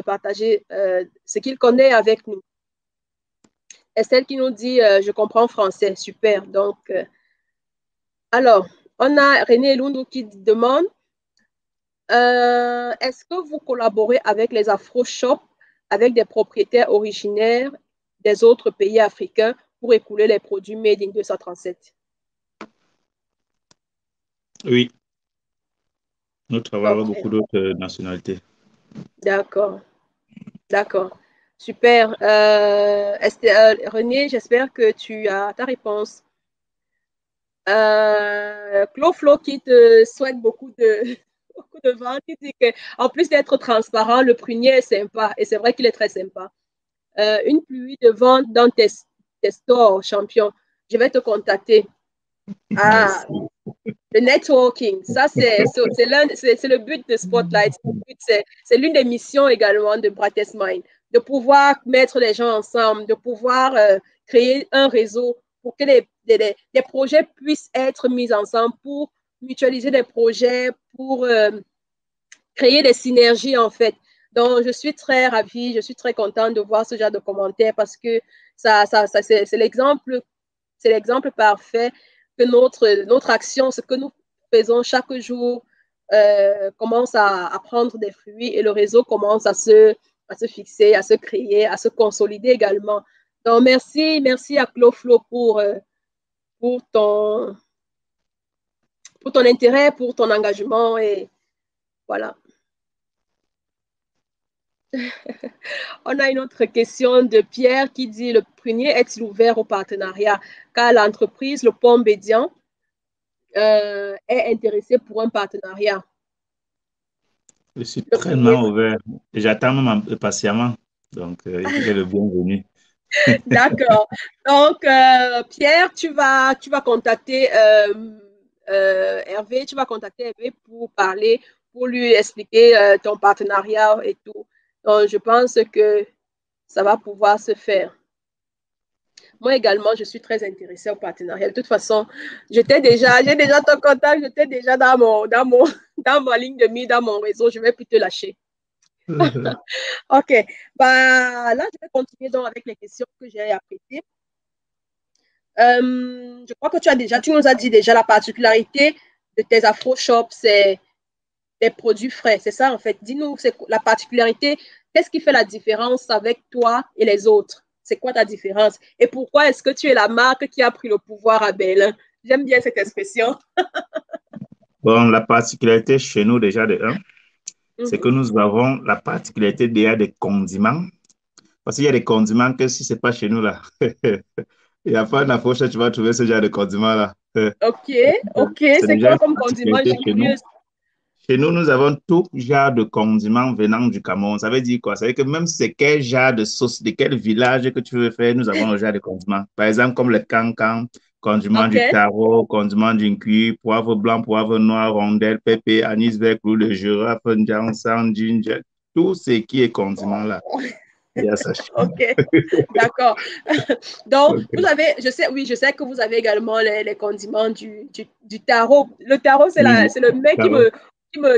partager ce qu'il connaît avec nous. Estelle qui nous dit je comprends français, super. Donc, alors, on a René Lundu qui demande est-ce que vous collaborez avec les Afro Shops, avec des propriétaires originaires des autres pays africains pour écouler les produits Made in 237? Oui, Nous travaillons avec Ok, beaucoup d'autres nationalités. d'accord, d'accord. Super. René, j'espère que tu as ta réponse. Claude Flo qui te souhaite beaucoup de, beaucoup de ventes, qui dit que, en plus d'être transparent, le prunier est sympa. Et c'est vrai qu'il est très sympa. Une pluie de ventes dans tes stores, champion. Je vais te contacter. Ah, Merci. le networking, ça c'est le but de Spotlight. C'est l'une des missions également de Brightest Mind, de pouvoir mettre les gens ensemble, de pouvoir créer un réseau pour que les projets puissent être mis ensemble, pour mutualiser des projets, pour créer des synergies en fait. Donc, je suis très ravie, je suis très contente de voir ce genre de commentaires parce que c'est l'exemple parfait que notre action, ce que nous faisons chaque jour, commence à prendre des fruits et le réseau commence à se fixer, à se créer, à se consolider également. Donc, merci à Claude Flo pour pour ton intérêt, pour ton engagement et voilà. On a une autre question de Pierre qui dit: le prunier est-il ouvert au partenariat? Car l'entreprise, le Pont Bédian, est intéressée pour un partenariat. Je suis Le prunier. très ouvert. J'attends même patiemment. Donc, il est le bienvenu. D'accord. Donc, Pierre, tu vas contacter Hervé, tu vas contacter Hervé pour parler, pour lui expliquer ton partenariat et tout. Donc, je pense que ça va pouvoir se faire. Moi également, je suis très intéressée au partenariat. De toute façon, j'ai déjà ton contact, j'étais déjà dans ma ligne de mire, dans mon réseau. Je ne vais plus te lâcher. OK. Bah, là, je vais continuer donc avec les questions que j'ai apprêtées. Je crois que tu nous as dit déjà la particularité de tes Afro Shops, c'est des produits frais. C'est ça, en fait. Dis-nous, c'est la particularité. Qu'est-ce qui fait la différence avec toi et les autres? C'est quoi ta différence? Et pourquoi est-ce que tu es la marque qui a pris le pouvoir à Berlin? J'aime bien cette expression. Bon, la particularité chez nous déjà de un, c'est que Mhm. nous avons la particularité déjà des condiments. Parce qu'il y a des condiments que si c'est pas chez nous là, il n'y a pas d'approche, tu vas trouver ce genre de condiments là. OK, OK. C'est C'est déjà quoi une comme condiment? Je particularité suis chez nous. curieuse. Chez nous, nous avons tout genre de condiments venant du Cameroun. Ça veut dire quoi? Ça veut dire que même si c'est quel genre de sauce, de quel village que tu veux faire, nous avons le genre de condiments. Par exemple, comme le cancan, condiment du OK. taro, condiment du cuir, poivre blanc, poivre noir, rondelle, pépé, anis vert, clou de girofle, jansan, ginger, tout ce qui est condiment là. Il y a ça. OK. D'accord. Donc, vous Ok. avez, je sais, oui, je sais que vous avez également les condiments du tarot. Le tarot, Oui, c'est le mec taro.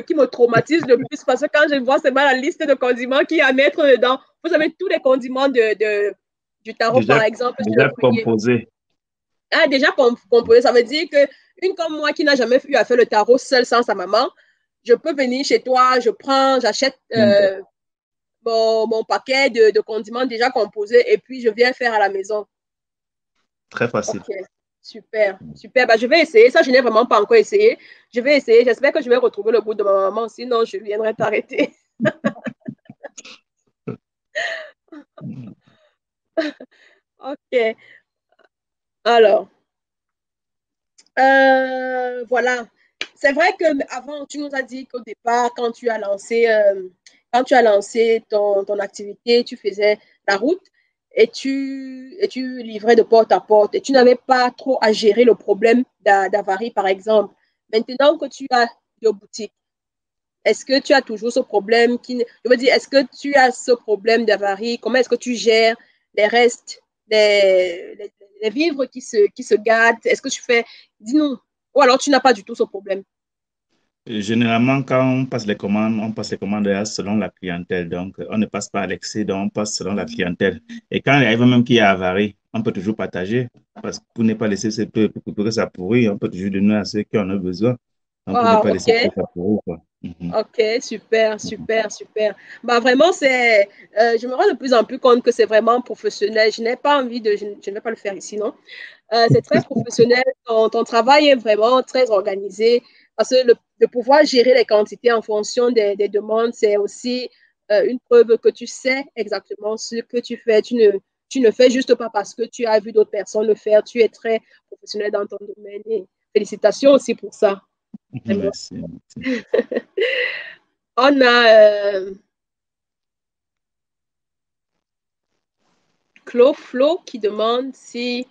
qui me traumatise le plus parce que quand je vois seulement la liste de condiments qu'il y a à mettre dedans, vous avez tous les condiments du tarot, par Déjà, exemple, chez le déjà prunier. composé. Ah, déjà composé, ça veut dire que une comme moi qui n'a jamais eu à faire le tarot seule sans sa maman, je peux venir chez toi, j'achète mon paquet de condiments déjà composés et puis je viens faire à la maison. Très facile. Ok, super, super. Bah, je vais essayer. Ça, je n'ai vraiment pas encore essayé. Je vais essayer. J'espère que je vais retrouver le goût de ma maman. Sinon, je viendrai t'arrêter. Ok. Alors, voilà. C'est vrai que avant, tu nous as dit qu'au départ, quand tu as lancé ton activité, tu faisais la route et tu livrais de porte à porte et tu n'avais pas trop à gérer le problème d'avarie, par exemple. Maintenant que tu as deux boutiques, est-ce que tu as toujours ce problème je veux dire, est-ce que tu as ce problème d'avarie? Comment est-ce que tu gères les restes, les vivres qui se gâtent? Est-ce que tu fais, dis-nous, ou alors tu n'as pas du tout ce problème? Généralement, quand on passe les commandes selon la clientèle. Donc, on ne passe pas à l'excès, donc on passe selon la clientèle. Et quand il arrive même qu'il y a avarie, on peut toujours partager. Parce que pour ne pas laisser pour que ça pourrit, on peut toujours donner à ceux qui en ont besoin. Donc, pour ne Ah, pas laisser que ok. ça pourrit, quoi. Mhm. Ok, super, super, super. Bah vraiment, je me rends de plus en plus compte que c'est vraiment professionnel. Je n'ai pas envie je ne vais pas le faire ici, non? C'est très professionnel. Ton travail est vraiment très organisé. Parce que de pouvoir gérer les quantités en fonction des demandes, c'est aussi une preuve que tu sais exactement ce que tu fais. Tu ne fais juste pas parce que tu as vu d'autres personnes le faire. Tu es très professionnel dans ton domaine. Et félicitations aussi pour ça. Vraiment. Merci, merci. On a Claude Flo qui demande si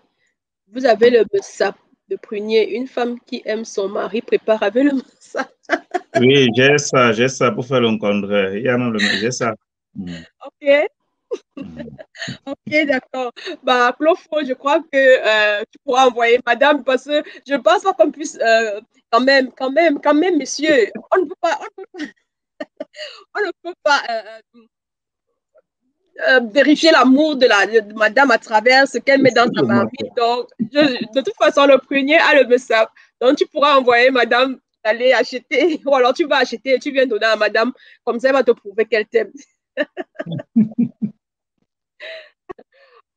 vous avez le messap de prunier. Une femme qui aime son mari prépare avec le messap. Oui, j'ai ça pour faire le contraire. Il y a même j'ai ça. Mm, Ok, mm. ok, d'accord. Bah, Claude Flo, je crois que tu pourras envoyer madame parce que je pense pas qu'on puisse quand même, messieurs, on ne peut pas vérifier l'amour de madame à travers ce qu'elle met dans sa marmite. Donc, de toute façon, le prunier a le message. Donc, tu pourras envoyer madame d'aller acheter, ou alors tu vas acheter et tu viens donner à madame, comme ça, elle va te prouver qu'elle t'aime.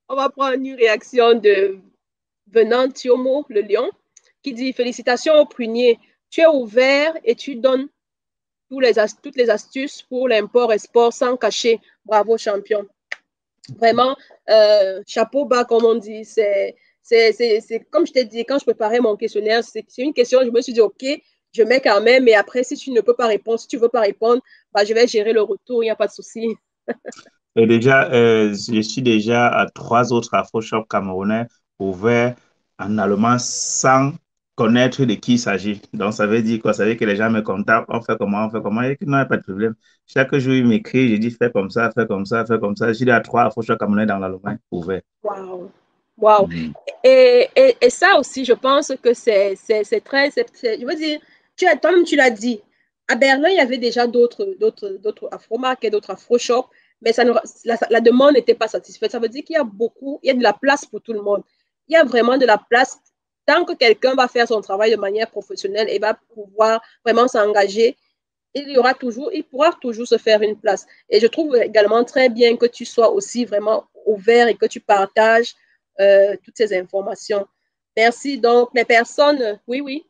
On va prendre une réaction de Venant Thiomo, le lion, qui dit félicitations au prunier. Tu es ouvert et tu donnes toutes les astuces pour l'import-export sans cacher. Bravo, champion. Vraiment, chapeau bas, comme on dit. C'est comme je t'ai dit, quand je préparais mon questionnaire, c'est une question, je me suis dit, OK, je mets quand même, mais après, si tu ne peux pas répondre, si tu ne veux pas répondre, bah, je vais gérer le retour, il n'y a pas de souci. Et déjà, je suis déjà à 3 autres Afro-Shop camerounais ouverts en allemand sans connaître de qui il s'agit. Donc, ça veut dire quoi? Ça veut dire que les gens me contactent, on fait comment, et que non, il n'y a pas de problème. Chaque jour, il m'écrit, je dis, fais comme ça, fais comme ça, fais comme ça. Je suis à 3 Afro-Shop camerounais dans l'Allemagne ouverts. Waouh! Waouh! Mhm. Et ça aussi, je pense que c'est très, je veux dire, toi-même, tu l'as dit. À Berlin, il y avait déjà d'autres afro-marques et d'autres afro-shops, mais la demande n'était pas satisfaite. Ça veut dire qu'il y a il y a de la place pour tout le monde. Il y a vraiment de la place. Tant que quelqu'un va faire son travail de manière professionnelle et va pouvoir vraiment s'engager, il pourra toujours se faire une place. Et je trouve également très bien que tu sois aussi vraiment ouvert et que tu partages toutes ces informations. Merci. Donc, les personnes, oui, oui.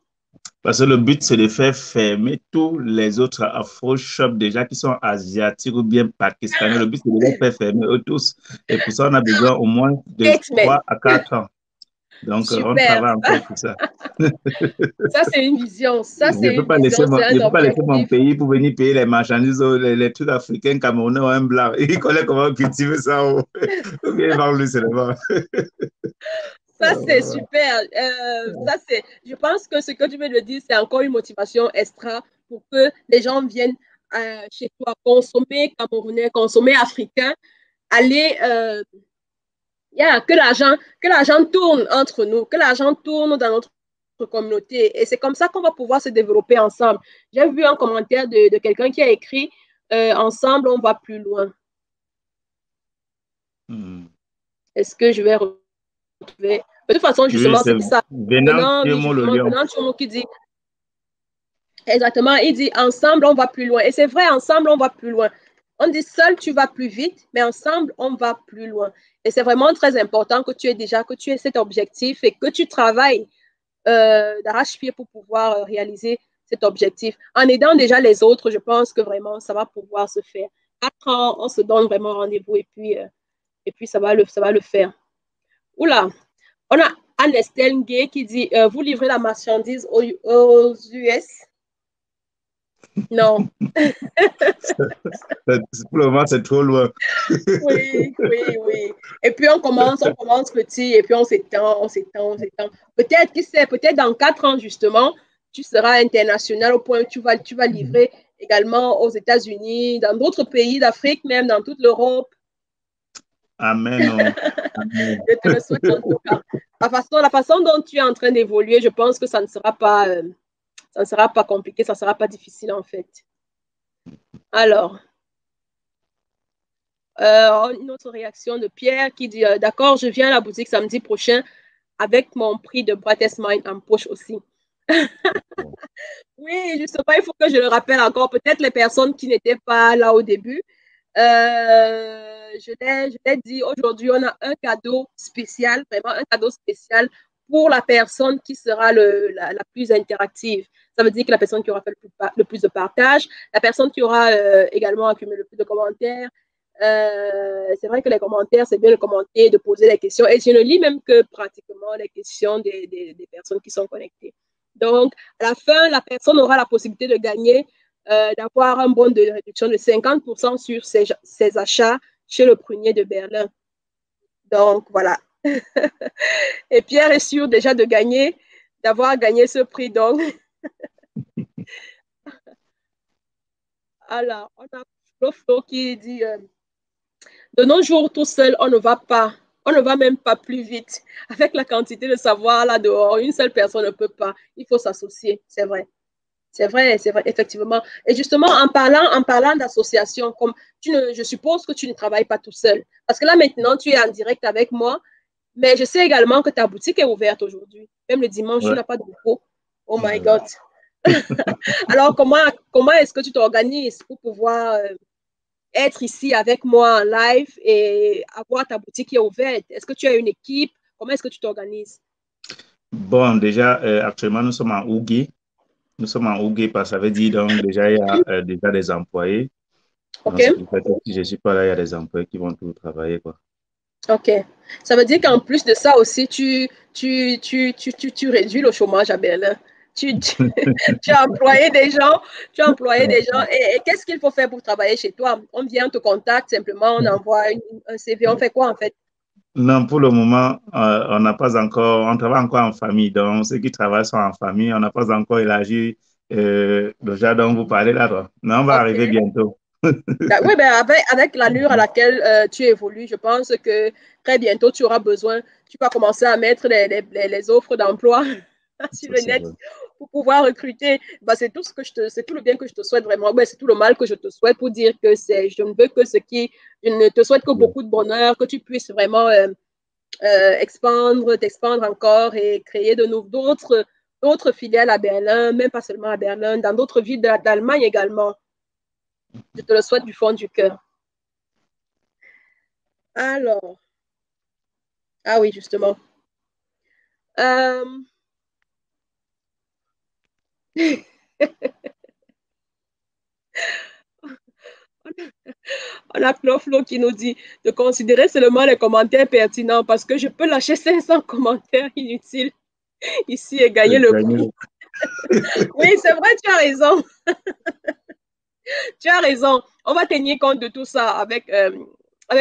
Parce que le but, c'est de faire fermer tous les autres Afro-Shops déjà qui sont asiatiques ou bien pakistanais. Le but, c'est de les faire fermer eux tous. Et pour ça, on a besoin au moins de X-Men. 3 à 4 ans. Donc, on Super. travaille encore pour ça. Ça, c'est une vision. Ça, Je c'est ne peux une pas laisser vision. C'est je un peux pas laisser mon objectif. pays pour venir payer les marchandises, les trucs africains, camerounais ou un blanc. Il connaît comment cultiver ça. Ou bien vendre seulement. Ça, c'est super. Je pense que ce que tu veux me dire, c'est encore une motivation extra pour que les gens viennent chez toi consommer camerounais, consommer africain, aller yeah, que l'argent tourne entre nous, que l'argent tourne dans notre communauté. Et c'est comme ça qu'on va pouvoir se développer ensemble. J'ai vu un commentaire de quelqu'un qui a écrit ensemble, on va plus loin. Hmm. Est-ce que je vais retrouver? De toute façon, Oui, justement, c'est c'est ça. Venant Oui, Thiemo le justement, lion. Venant Tchomo qui dit exactement, il dit ensemble, on va plus loin. Et c'est vrai, ensemble, on va plus loin. On dit seul, tu vas plus vite, mais ensemble, on va plus loin. Et c'est vraiment très important que tu aies cet objectif et que tu travailles d'arrache-pied pour pouvoir réaliser cet objectif. En aidant déjà les autres, je pense que vraiment, ça va pouvoir se faire. 4 ans, on se donne vraiment rendez-vous et puis ça va le faire. Oula, on a Anne-Estelle Gay qui dit vous livrez la marchandise aux US? Non. Pour le moment, c'est trop loin. Oui, oui, oui. Et puis on commence petit, et puis on s'étend, on s'étend, on s'étend. Peut-être, qui sait, peut-être dans 4 ans, justement, tu seras international au point où tu vas livrer également aux États-Unis, dans d'autres pays d'Afrique, même dans toute l'Europe. Amen. Oh. Amen. Je te le souhaite en tout cas. La façon dont tu es en train d'évoluer, je pense que ça ne sera pas compliqué, ça ne sera pas difficile en fait. Alors, une autre réaction de Pierre qui dit d'accord, je viens à la boutique samedi prochain avec mon prix de Brightest Mind en poche aussi. Oui, justement, il faut que je le rappelle encore. Peut-être les personnes qui n'étaient pas là au début. Je l'ai dit aujourd'hui, on a un cadeau spécial, vraiment un cadeau spécial pour la personne qui sera la plus interactive. Ça veut dire que la personne qui aura fait le plus de partage, la personne qui aura également accumulé le plus de commentaires. C'est vrai que les commentaires, c'est bien de commenter, de poser des questions. Et je ne lis même que pratiquement les questions des personnes qui sont connectées. Donc, à la fin, la personne aura la possibilité de gagner, d'avoir un bon de réduction de 50% sur ses achats chez le prunier de Berlin. Donc, voilà. Et Pierre est sûr déjà de gagner, d'avoir gagné ce prix. Donc, alors, on a Flo qui dit de nos jours, tout seul, on ne va pas. On ne va même pas plus vite. Avec la quantité de savoir là dehors, une seule personne ne peut pas. Il faut s'associer, c'est vrai. C'est vrai, effectivement. Et justement, en parlant d'association, comme je suppose que tu ne travailles pas tout seul. Parce que là, maintenant, tu es en direct avec moi, mais je sais également que ta boutique est ouverte aujourd'hui. Même le dimanche, tu n'as pas de repos. Oh my God. Alors, comment est-ce que tu t'organises pour pouvoir être ici avec moi en live et avoir ta boutique qui est ouverte? Est-ce que tu as une équipe? Comment est-ce que tu t'organises? Bon, déjà, actuellement, nous sommes en Ougué. Nous sommes en Ougué parce que ça veut dire donc déjà, il y a déjà des employés. Donc, OK. c'est pour ça que si je ne suis pas là, il y a des employés qui vont tout travailler, quoi. OK. Ça veut dire qu'en plus de ça aussi, tu réduis le chômage à Berlin. Tu as employé des gens, et qu'est-ce qu'il faut faire pour travailler chez toi? On vient, on te contacte simplement, on envoie un CV, on fait quoi en fait? Non, pour le moment, on n'a pas encore, on travaille encore en famille. Donc, ceux qui travaillent sont en famille. On n'a pas encore élargi le genre dont vous parlez là, toi. Mais on va arriver OK. bientôt. Oui, ben avec l'allure à laquelle tu évolues, je pense que très bientôt, tu auras besoin, tu vas commencer à mettre les offres d'emploi sur Ça, le c'est net vrai. pour pouvoir recruter. Ben, c'est tout c'est tout le bien que je te souhaite vraiment. Ben, c'est tout le mal que je te souhaite pour dire que je ne veux que je ne te souhaite que beaucoup de bonheur, que tu puisses vraiment t'expandre encore et créer d'autres filiales à Berlin, même pas seulement à Berlin, dans d'autres villes d'Allemagne également. Je te le souhaite du fond du cœur. Alors, ah oui, justement. Euh, on a Flo qui nous dit de considérer seulement les commentaires pertinents parce que je peux lâcher 500 commentaires inutiles ici et gagner le prix. Oui, c'est vrai, tu as raison. Tu as raison. On va tenir compte de tout ça avec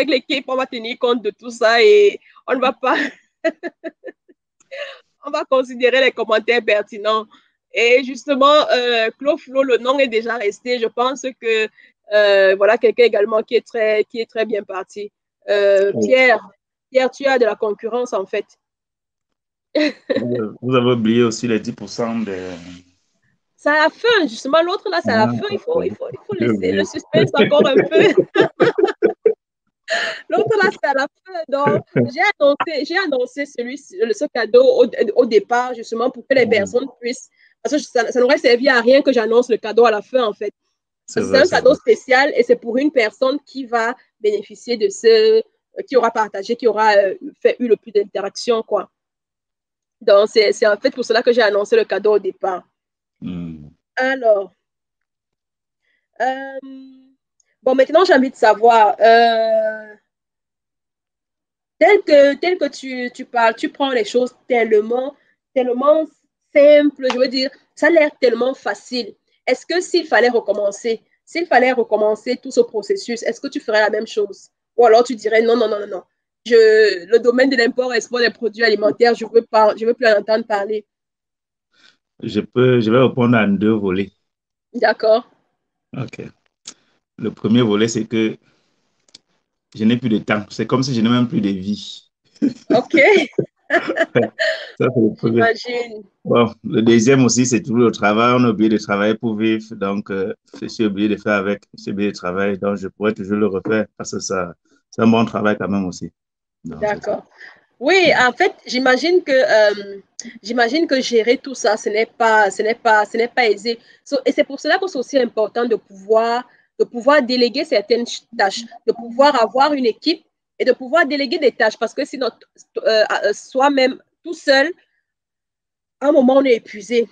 l'équipe. On va tenir compte de tout ça et on ne va pas, on va considérer les commentaires pertinents. Et justement, Flo, le nom est déjà resté. Je pense que voilà quelqu'un également qui est très bien parti. Pierre, tu as de la concurrence en fait. Vous avez oublié aussi les 10% de... C'est à la fin, justement. L'autre là, c'est à la Ah, fin. Il faut j'ai laisser le oublié. suspense encore un peu. L'autre là, c'est à la fin. Donc, j'ai annoncé ce cadeau au départ, justement, pour que les personnes puissent. Parce que ça n'aurait servi à rien que j'annonce le cadeau à la fin, en fait. C'est Parce que c'est vrai, un c'est cadeau vrai. spécial et c'est pour une personne qui va bénéficier de qui aura partagé, qui aura eu le plus d'interactions, quoi. Donc, c'est en fait pour cela que j'ai annoncé le cadeau au départ. Hmm. Alors, euh, bon, maintenant, j'ai envie de savoir, tel que tu parles, tu prends les choses tellement simples, je veux dire, ça a l'air tellement facile. Est-ce que s'il fallait recommencer tout ce processus, est-ce que tu ferais la même chose? Ou alors tu dirais non, non, non, non, non. Le domaine de l'import-export des produits alimentaires, je veux plus en entendre parler. Je vais répondre en deux volets. D'accord. OK. Le premier volet, c'est que je n'ai plus de temps. C'est comme si je n'ai même plus de vie. OK. Ça, c'est le premier. J'imagine. Bon, le deuxième aussi, c'est toujours le travail. On a oublié de travailler pour vivre. Donc, je suis obligé de faire avec. Je suis obligé de travailler. Donc, je pourrais toujours le refaire parce que ça, c'est un bon travail quand même aussi. Donc, c'est ça. D'accord. Oui, en fait, j'imagine que gérer tout ça, ce n'est pas aisé. Et c'est pour cela que c'est aussi important de pouvoir déléguer certaines tâches, de pouvoir avoir une équipe et de pouvoir déléguer des tâches, parce que sinon, soi-même, tout seul, à un moment, on est épuisé.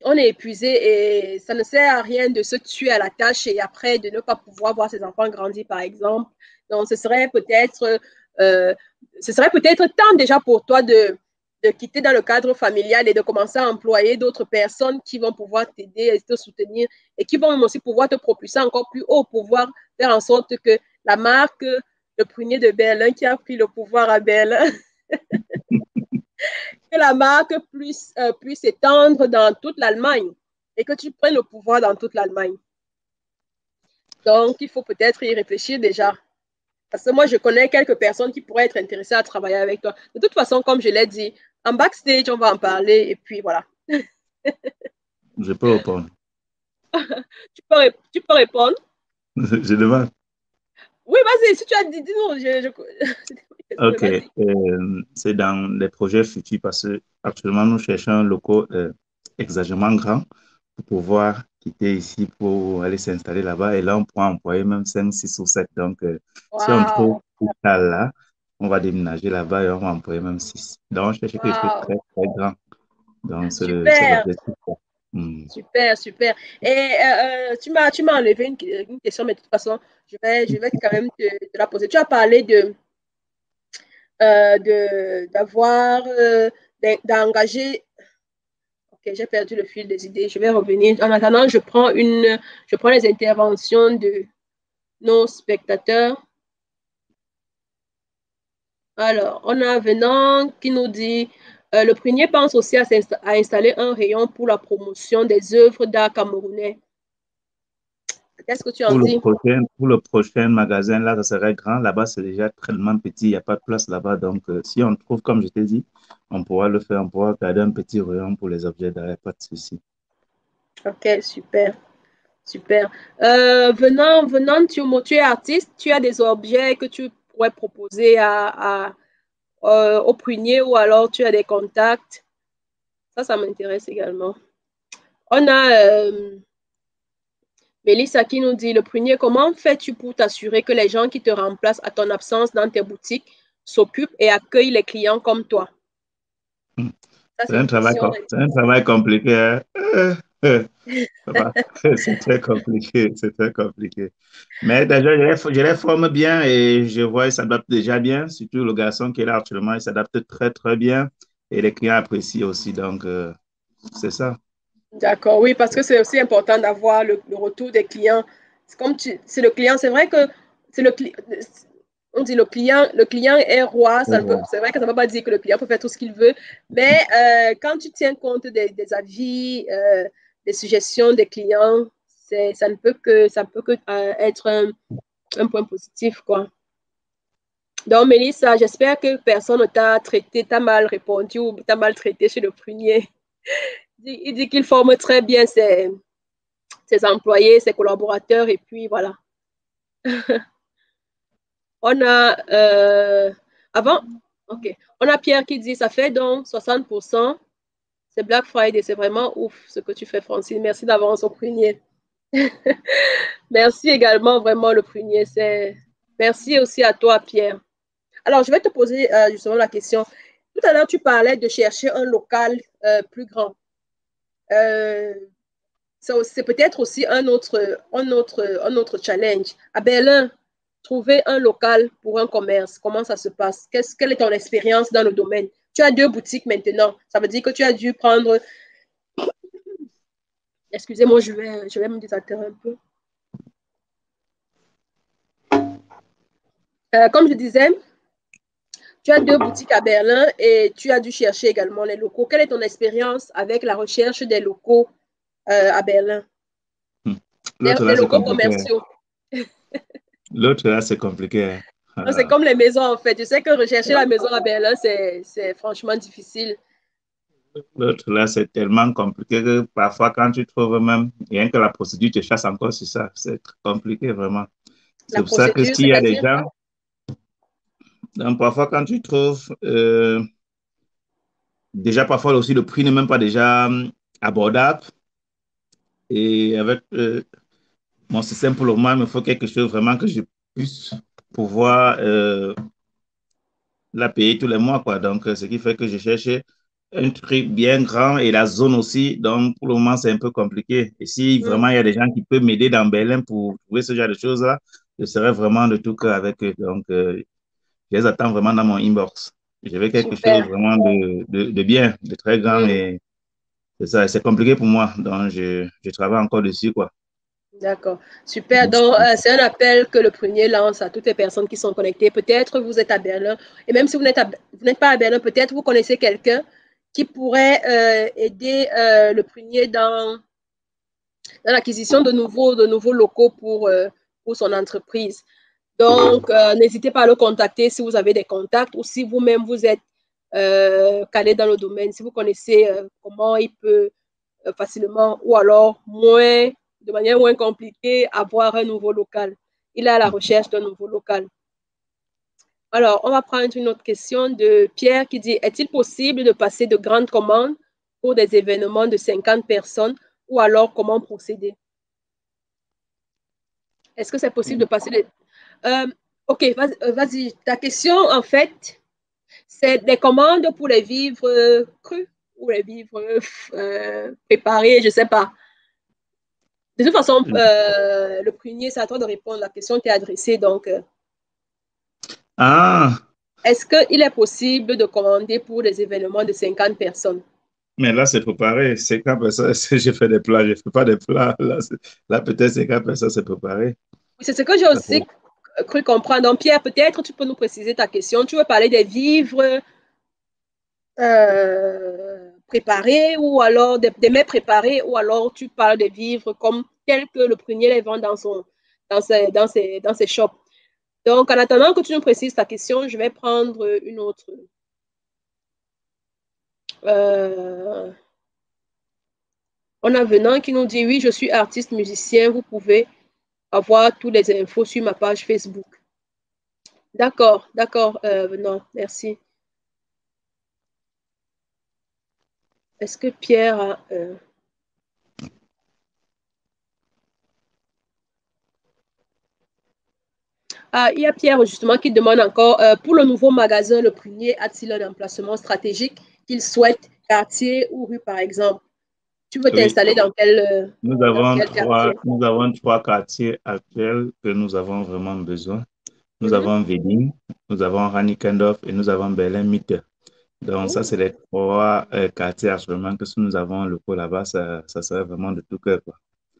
On est épuisé et ça ne sert à rien de se tuer à la tâche et après de ne pas pouvoir voir ses enfants grandir, par exemple. Donc, euh, ce serait peut-être temps déjà pour toi de quitter dans le cadre familial et de commencer à employer d'autres personnes qui vont pouvoir t'aider et te soutenir et qui vont même aussi pouvoir te propulser encore plus haut, pouvoir faire en sorte que la marque, le prunier de Berlin qui a pris le pouvoir à Berlin, que la marque puisse s'étendre dans toute l'Allemagne et que tu prennes le pouvoir dans toute l'Allemagne. Donc, il faut peut-être y réfléchir déjà. Parce que moi, je connais quelques personnes qui pourraient être intéressées à travailler avec toi. De toute façon, comme je l'ai dit, en backstage, on va en parler et puis voilà. Je peux répondre. Tu peux répondre. Je demande. Oui, vas-y, si tu as dit, dis-nous. Ok, Vas-y. c'est dans les projets futurs parce que actuellement nous cherchons un local exagérément grand pour pouvoir quitter ici pour aller s'installer là-bas et là on pourra employer même 5, 6 ou 7. Donc si on trouve Wow, tout ça là, on va déménager là-bas et on va employer même 6. Donc on cherche quelque chose de wow. très très grand. Donc c'est Super, l'objectif. Hmm. super, super. Et tu m'as enlevé une question, mais de toute façon, je vais quand même te la poser. Tu as parlé d'avoir, d'engager. Ok, j'ai perdu le fil des idées. Je vais revenir. En attendant, je prends les interventions de nos spectateurs. Alors, on a Venant qui nous dit le prunier pense aussi à installer un rayon pour la promotion des œuvres d'art camerounais. Qu'est-ce que tu en dis? Pour le prochain magasin, là, ça serait grand. Là-bas, c'est déjà tellement petit, il n'y a pas de place là-bas. Donc, si on trouve, comme je t'ai dit, on pourra le faire. On pourra garder un petit rayon pour les objets d'art, pas de souci. Ok, super, super. Venant, tu es artiste, tu as des objets que tu pourrais proposer au prunier ou alors tu as des contacts. Ça m'intéresse également. On a Mélissa qui nous dit, le prunier, comment fais-tu pour t'assurer que les gens qui te remplacent à ton absence dans tes boutiques s'occupent et accueillent les clients comme toi? Ça, c'est une question. C'est un travail compliqué, hein. Ça va. C'est très compliqué, c'est très compliqué. Mais déjà, je les forme bien et je vois qu'ils s'adaptent déjà bien. Surtout le garçon qui est là actuellement, il s'adapte très, très bien. Et les clients apprécient aussi. Donc, c'est ça. D'accord, oui, parce que c'est aussi important d'avoir le retour des clients. C'est le client, c'est vrai que c'est on dit le client est roi. C'est vrai que ça ne veut pas dire que le client peut faire tout ce qu'il veut, mais quand tu tiens compte des avis, des suggestions des clients, ça peut que être un point positif, quoi. Donc, Mélissa, j'espère que personne ne t'a traité, t'a mal répondu ou t'a mal traité chez le prunier. Il dit qu'il forme très bien ses employés, ses collaborateurs, et puis voilà. On a, avant, ok, on a Pierre qui dit, ça fait donc 60%, c'est Black Friday, c'est vraiment ouf ce que tu fais, Francine. Merci d'avance au prunier. Merci également, vraiment, le prunier. Merci aussi à toi, Pierre. Alors, je vais te poser justement la question. Tout à l'heure, tu parlais de chercher un local plus grand. Euh, c'est peut-être aussi un autre challenge. À Berlin, trouver un local pour un commerce, comment ça se passe? Quelle est ton expérience dans le domaine? Tu as 2 boutiques maintenant. Ça veut dire que tu as dû prendre. Excusez-moi, je vais me désaltérer un peu. Comme je disais, tu as 2 boutiques à Berlin et tu as dû chercher également les locaux. Quelle est ton expérience avec la recherche des locaux à Berlin? L'autre Des là, c'est locaux compliqué. commerciaux. L'autre là, c'est compliqué. C'est comme les maisons, en fait. Je sais que rechercher la maison à Berlin, c'est franchement difficile. L'autre là, c'est tellement compliqué que parfois, quand tu trouves même, rien que la procédure te chasse encore sur ça. C'est très compliqué, vraiment. C'est La pour ça que procédure, s'il y a des c'est-à-dire, gens, donc parfois, quand tu trouves, déjà, parfois aussi, le prix n'est même pas déjà abordable. Et avec mon système pour le moment, il me faut quelque chose vraiment que je puisse pouvoir la payer tous les mois, quoi. Donc, ce qui fait que je cherche un truc bien grand et la zone aussi. Donc, pour le moment, c'est un peu compliqué. Et si vraiment il y a des gens qui peuvent m'aider dans Berlin pour trouver ce genre de choses-là, je serai vraiment de tout cœur avec eux. Donc, je les attends vraiment dans mon inbox. Je veux quelque chose Super. vraiment de bien, de très grand Mm. et c'est ça. C'est compliqué pour moi. Donc, je travaille encore dessus, quoi. D'accord, super. Donc, c'est un appel que le premier lance à toutes les personnes qui sont connectées. Peut-être vous êtes à Berlin, et même si vous n'êtes pas à Berlin, peut-être vous connaissez quelqu'un qui pourrait aider le premier dans l'acquisition de nouveaux locaux pour son entreprise. Donc, n'hésitez pas à le contacter si vous avez des contacts ou si vous-même vous êtes calé dans le domaine, si vous connaissez comment il peut facilement ou alors de manière moins compliquée, avoir un nouveau local. Il est à la recherche d'un nouveau local. Alors, on va prendre une autre question de Pierre qui dit, est-il possible de passer de grandes commandes pour des événements de 50 personnes ou alors comment procéder? Est-ce que c'est possible de passer les... ok, vas-y. Ta question, en fait, c'est des commandes pour les vivres crus ou les vivres préparés, je ne sais pas. De toute façon, le premier, c'est à toi de répondre. La question t'est adressée. Donc, Ah, est-ce qu'il est possible de commander pour des événements de 50 personnes? mais là, c'est préparé. 50 personnes, je fais des plats, je ne fais pas des plats. Là, là peut-être 50 personnes, c'est préparé. Oui, c'est ce que j'ai aussi cru comprendre. Donc, Pierre, peut-être tu peux nous préciser ta question. Tu veux parler des vivres préparés ou alors des mets préparés ou alors tu parles des vivres comme tels que le premier les vend dans ses shops. Donc, en attendant que tu nous précises ta question, je vais prendre une autre. On a Venant qui nous dit, oui, je suis artiste musicien, vous pouvez avoir toutes les infos sur ma page Facebook. D'accord, d'accord, Venant, merci. Est-ce que Pierre a... Ah, il y a Pierre justement qui demande encore, pour le nouveau magasin, le premier a-t-il un emplacement stratégique qu'il souhaite, quartier ou rue par exemple? Tu veux Oui, t'installer dans quel quartier? nous avons trois quartiers actuels que nous avons vraiment besoin. Nous Mhm. avons Vedin, nous avons Reinickendorf et nous avons Berlin-Mitte. Donc, ça, c'est les trois quartiers actuellement que si nous avons le coup là-bas, ça serait vraiment de tout cœur, quoi.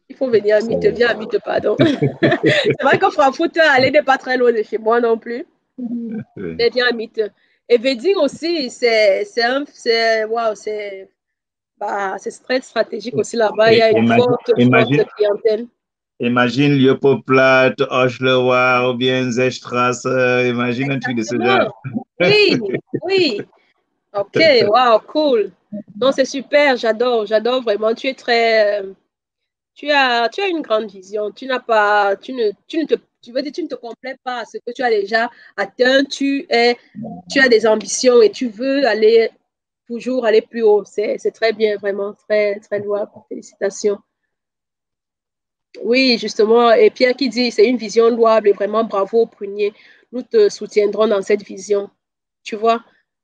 Il faut venir à Mitte, viens à Mitte, pardon. C'est vrai que Frankfurt, aller n'est pas très loin de chez moi non plus. Oui. Mais viens à Mitte. Et Veding aussi, wow, c'est très stratégique aussi là-bas. Il y Et a une forte clientèle. imagine Leopoldplatz, Oschlewa ou bien Zechstrasse. Imagine un truc de ce genre. Exactement. Oui, oui. OK, wow, cool. Non, c'est super, j'adore vraiment. Tu as une grande vision. Tu n'as pas, tu ne te, tu veux dire, tu ne te complais pas à ce que tu as déjà atteint. Tu as des ambitions et tu veux aller toujours aller plus haut. C'est très bien, vraiment, très, très louable. Félicitations. Oui, justement. Et Pierre qui dit, c'est une vision louable et vraiment bravo, Prunier. Nous te soutiendrons dans cette vision. Tu vois,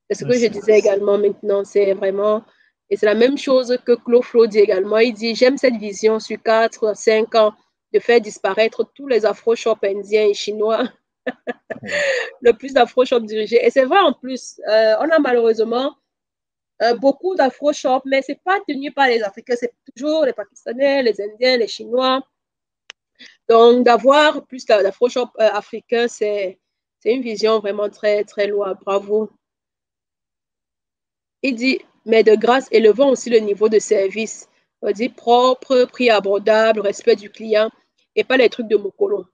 c'est ce que je Merci. disais également maintenant. C'est vraiment, et c'est la même chose que Claude Flo dit également. Il dit, j'aime cette vision sur 4, 5 ans de faire disparaître tous les afro-shops indiens et chinois, le plus d'afro-shops dirigés. Et c'est vrai en plus, on a malheureusement beaucoup d'afro-shops, mais ce n'est pas tenu par les Africains, c'est toujours les Pakistanais, les Indiens, les Chinois. Donc, d'avoir plus d'afro-shop africain, c'est une vision vraiment très, très louable. Bravo. Il dit, mais de grâce, élevons aussi le niveau de service. On dit propre, prix abordable, respect du client et pas les trucs de Mokolo.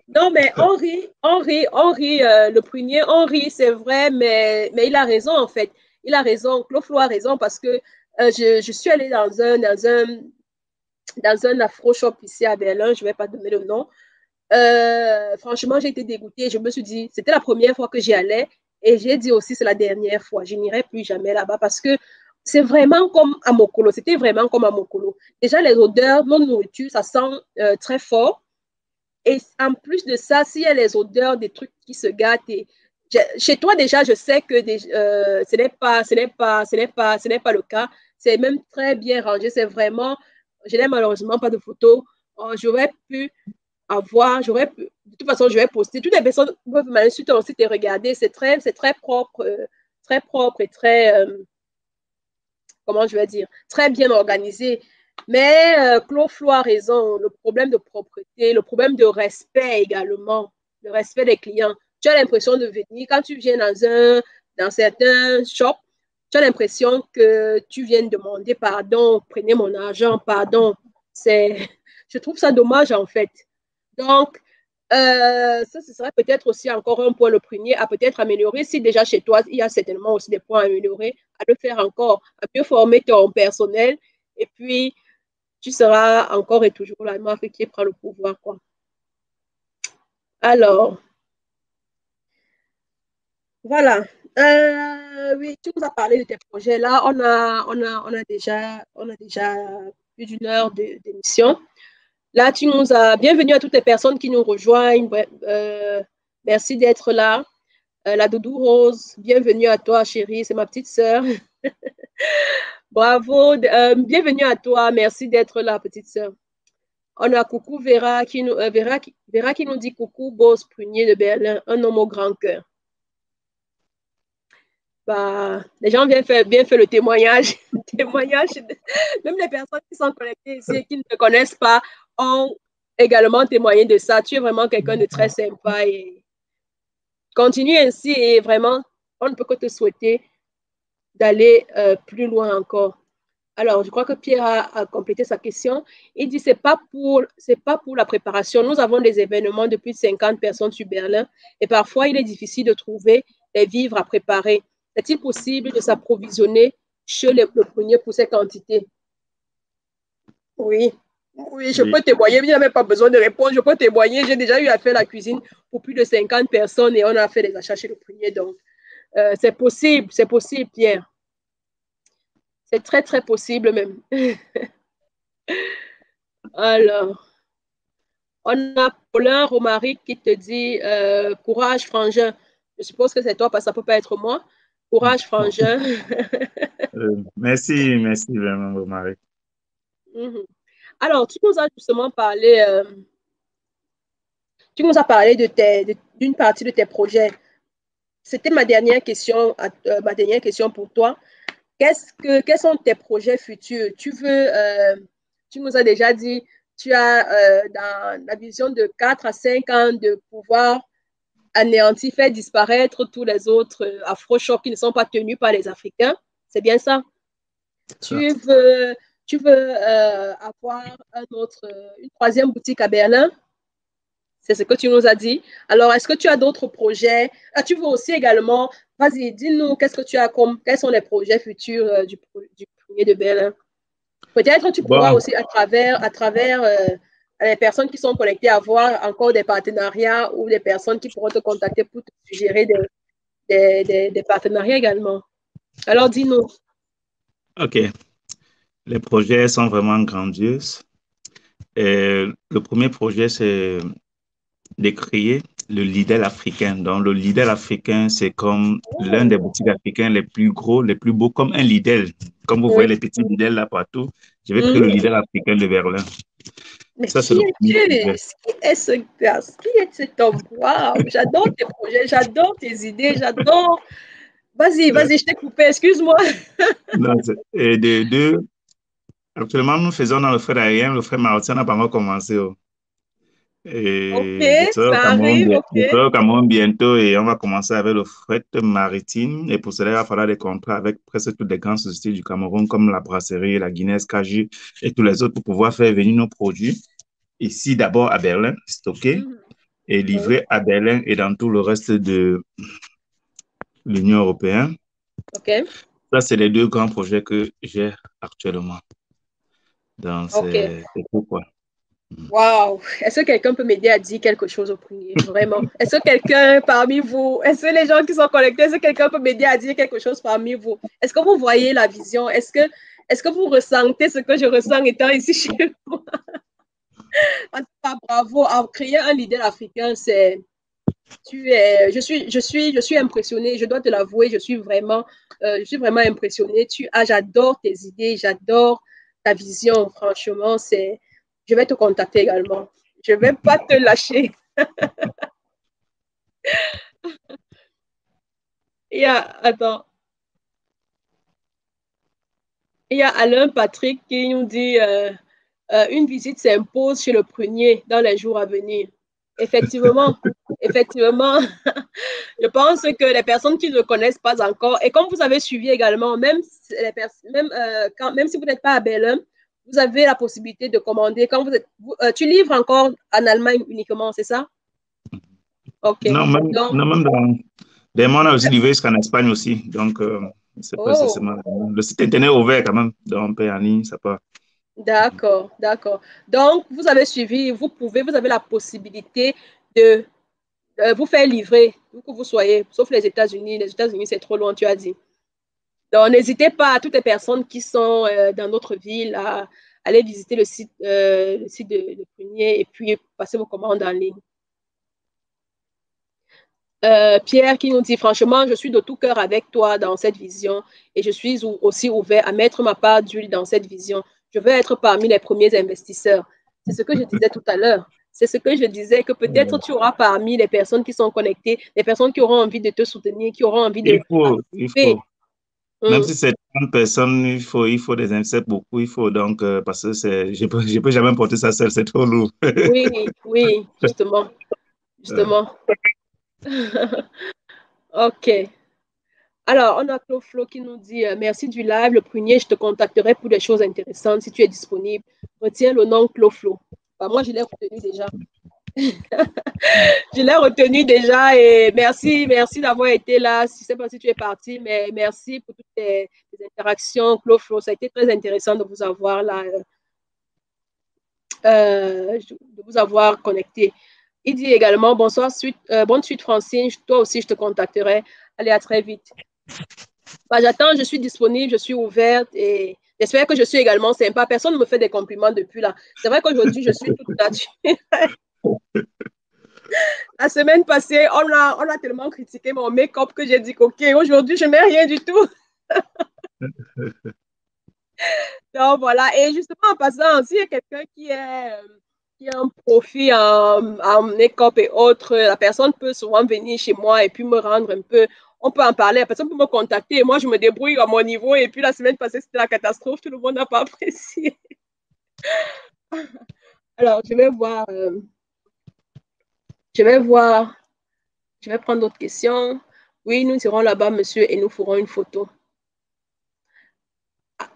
Non, mais on rit, le prunier, on rit, c'est vrai, mais il a raison en fait. Il a raison, Claude Flo a raison parce que je suis allée dans un afro-shop ici à Berlin, je ne vais pas donner le nom. Franchement, j'ai été dégoûtée. Je me suis dit, c'était la première fois que j'y allais et j'ai dit aussi, c'est la dernière fois. Je n'irai plus jamais là-bas parce que c'est vraiment comme à Mokolo. C'était vraiment comme à Mokolo. Déjà, les odeurs, notre nourriture, ça sent très fort. Et en plus de ça, s'il y a les odeurs des trucs qui se gâtent chez toi, déjà, je sais que ce n'est pas le cas. C'est même très bien rangé. C'est vraiment, je n'ai malheureusement pas de photos. J'aurais pu de toute façon, je vais poster. Toutes les personnes peuvent m'aller sur ton site et regarder. C'est très propre et très, comment je vais dire, très bien organisé. Mais Claude Flo a raison. Le problème de propreté, le problème de respect également, le respect des clients. Tu as l'impression de venir, quand tu viens dans certains shops, tu as l'impression que tu viens demander pardon, prenez mon argent, pardon. Je trouve ça dommage en fait. Donc, ça, ce serait peut-être aussi encore un point le premier à peut-être améliorer. Si déjà chez toi, il y a certainement aussi des points à améliorer, à le faire encore, à mieux former ton personnel. Et puis, tu seras encore et toujours la marque qui prend le pouvoir, quoi. Alors, voilà. Oui, tu nous as parlé de tes projets. Là, on a déjà plus d'une heure d'émission. Là, tu nous as bienvenue à toutes les personnes qui nous rejoignent. Merci d'être là. La Doudou Rose, bienvenue à toi, chérie. C'est ma petite sœur. Bravo. Bienvenue à toi. Merci d'être là, petite sœur. On a coucou Vera qui nous dit coucou, Boss Prunier de Berlin, un homme au grand cœur. Bah, les gens viennent bien faire le témoignage. Même les personnes qui sont connectées ici et qui ne te connaissent pas ont également témoigné de ça. Tu es vraiment quelqu'un de très sympa et continue ainsi et vraiment, on ne peut que te souhaiter d'aller plus loin encore. Alors, je crois que Pierre a complété sa question. Il dit, c'est pas pour la préparation. Nous avons des événements de plus de 50 personnes sur Berlin et parfois, il est difficile de trouver les vivres à préparer. Est-il possible de s'approvisionner chez le prunier pour ces quantités? Oui. Oui, je peux témoigner. Il n'y a même pas besoin de répondre. Je peux témoigner. J'ai déjà eu à faire la cuisine pour plus de 50 personnes et on a fait des achats chez le prunier. Donc, c'est possible, Pierre. C'est très, très possible même. Alors, on a Paulin Romaric qui te dit courage, frangin. Je suppose que c'est toi parce que ça ne peut pas être moi. Courage, frangin. Merci vraiment, Romaric. Alors, tu nous as justement parlé, d'une partie de tes projets. C'était ma dernière question pour toi. Quels sont tes projets futurs? Tu nous as déjà dit, tu as dans la vision de 4 à 5 ans de pouvoir anéantir, faire disparaître tous les autres afro-shops qui ne sont pas tenus par les Africains. C'est bien ça? Tu veux avoir une troisième boutique à Berlin? C'est ce que tu nous as dit. Alors, est-ce que tu as d'autres projets? Tu veux aussi également, vas-y, dis-nous, quels sont les projets futurs du premier de Berlin? Peut-être tu pourras aussi, à travers les personnes qui sont connectées, avoir encore des partenariats ou des personnes qui pourront te contacter pour te suggérer des partenariats également. Alors, dis-nous. OK. Les projets sont vraiment grandieux. Le premier projet, c'est de créer le Lidl africain. Donc, le Lidl africain, c'est comme l'un des boutiques africains les plus gros, les plus beaux, comme un Lidl. Comme vous voyez les petits Lidl là partout, je vais créer le Lidl africain de Berlin. Mais ça, qui est ce gars? Qui est cet homme? Waouh, j'adore tes projets, j'adore tes idées, j'adore. Vas-y, je t'ai coupé, excuse-moi. Et de deux, actuellement, nous faisons dans le frais aérien, le frais maritime n'a pas encore commencé. Et je serai au Cameroun bientôt et on va commencer avec le fret maritime. Et pour cela, il va falloir des contrats avec presque toutes les grandes sociétés du Cameroun, comme la brasserie, la Guinness, Caju et tous les autres pour pouvoir faire venir nos produits ici d'abord à Berlin, stockés et livrés à Berlin et dans tout le reste de l'Union européenne. Ça, c'est les deux grands projets que j'ai actuellement. Donc, c'est tout quoi. Wow! Est-ce que quelqu'un peut m'aider à dire quelque chose au premier? Vraiment. Est-ce que quelqu'un parmi vous, est-ce que les gens qui sont connectés, est-ce que quelqu'un peut m'aider à dire quelque chose parmi vous? Est-ce que vous voyez la vision? Est-ce que vous ressentez ce que je ressens étant ici chez moi? Bravo! Créer un leader africain, c'est je suis impressionnée, je dois te l'avouer, je suis vraiment impressionnée. J'adore tes idées, j'adore ta vision, franchement, je vais te contacter également. Je ne vais pas te lâcher. Attends, il y a Alain Patrick qui nous dit une visite s'impose chez le prunier dans les jours à venir. Effectivement, effectivement, je pense que les personnes qui ne le connaissent pas encore, et comme vous avez suivi également, même si vous n'êtes pas à Berlin, vous avez la possibilité de commander. Tu livres encore en Allemagne uniquement, c'est ça? Ok. Non, Donc, non, même dans des mois, on a aussi livré jusqu'en Espagne aussi. Donc, c'est pas oh, forcément. Le site internet est ouvert quand même. Donc, on paye en ligne, ça part. d'accord, d'accord. Donc, vous avez suivi, vous avez la possibilité de vous faire livrer, où que vous soyez, sauf les États-Unis. Les États-Unis, c'est trop loin, tu as dit. Donc, n'hésitez pas à toutes les personnes qui sont dans notre ville à aller visiter le site de Prunier et puis passer vos commandes en ligne. Pierre qui nous dit, franchement, je suis de tout cœur avec toi dans cette vision et je suis aussi ouvert à mettre ma part d'huile dans cette vision. Je veux être parmi les premiers investisseurs. C'est ce que je disais tout à l'heure. C'est ce que je disais, que peut-être tu auras parmi les personnes qui sont connectées, les personnes qui auront envie de te soutenir, qui auront envie de Il participer. faut. Même si c'est 30 personnes, il faut des insectes beaucoup. Il faut donc, parce que je peux jamais porter ça seul, c'est trop lourd. Oui, oui, justement, Euh, justement. OK. Alors, on a Claude Flo qui nous dit merci du live. Le prunier, je te contacterai pour des choses intéressantes si tu es disponible. Retiens le nom Claude Flo. Bah, moi, je l'ai retenu déjà. Je l'ai retenu déjà et merci d'avoir été là. Je ne sais pas si tu es parti, mais merci pour toutes les interactions, Claude Flo. Ça a été très intéressant de vous avoir là, de vous avoir connecté. Il dit également bonsoir, bonne suite Francine. Toi aussi, je te contacterai. Allez, à très vite. Bah, j'attends, je suis disponible, je suis ouverte et j'espère que je suis également sympa. Personne ne me fait des compliments depuis là. C'est vrai qu'aujourd'hui, je suis toute naturelle. La semaine passée, on a tellement critiqué mon make-up que j'ai dit OK, aujourd'hui, je ne mets rien du tout. Donc voilà. Et justement, en passant, s'il y a quelqu'un qui a un profil en make-up et autres, la personne peut souvent venir chez moi et puis me rendre un peu. On peut en parler, la personne peut me contacter et moi, je me débrouille à mon niveau. Et puis la semaine passée, c'était la catastrophe, tout le monde n'a pas apprécié. Alors, je vais voir, je vais prendre d'autres questions. Oui, nous irons là-bas, monsieur, et nous ferons une photo.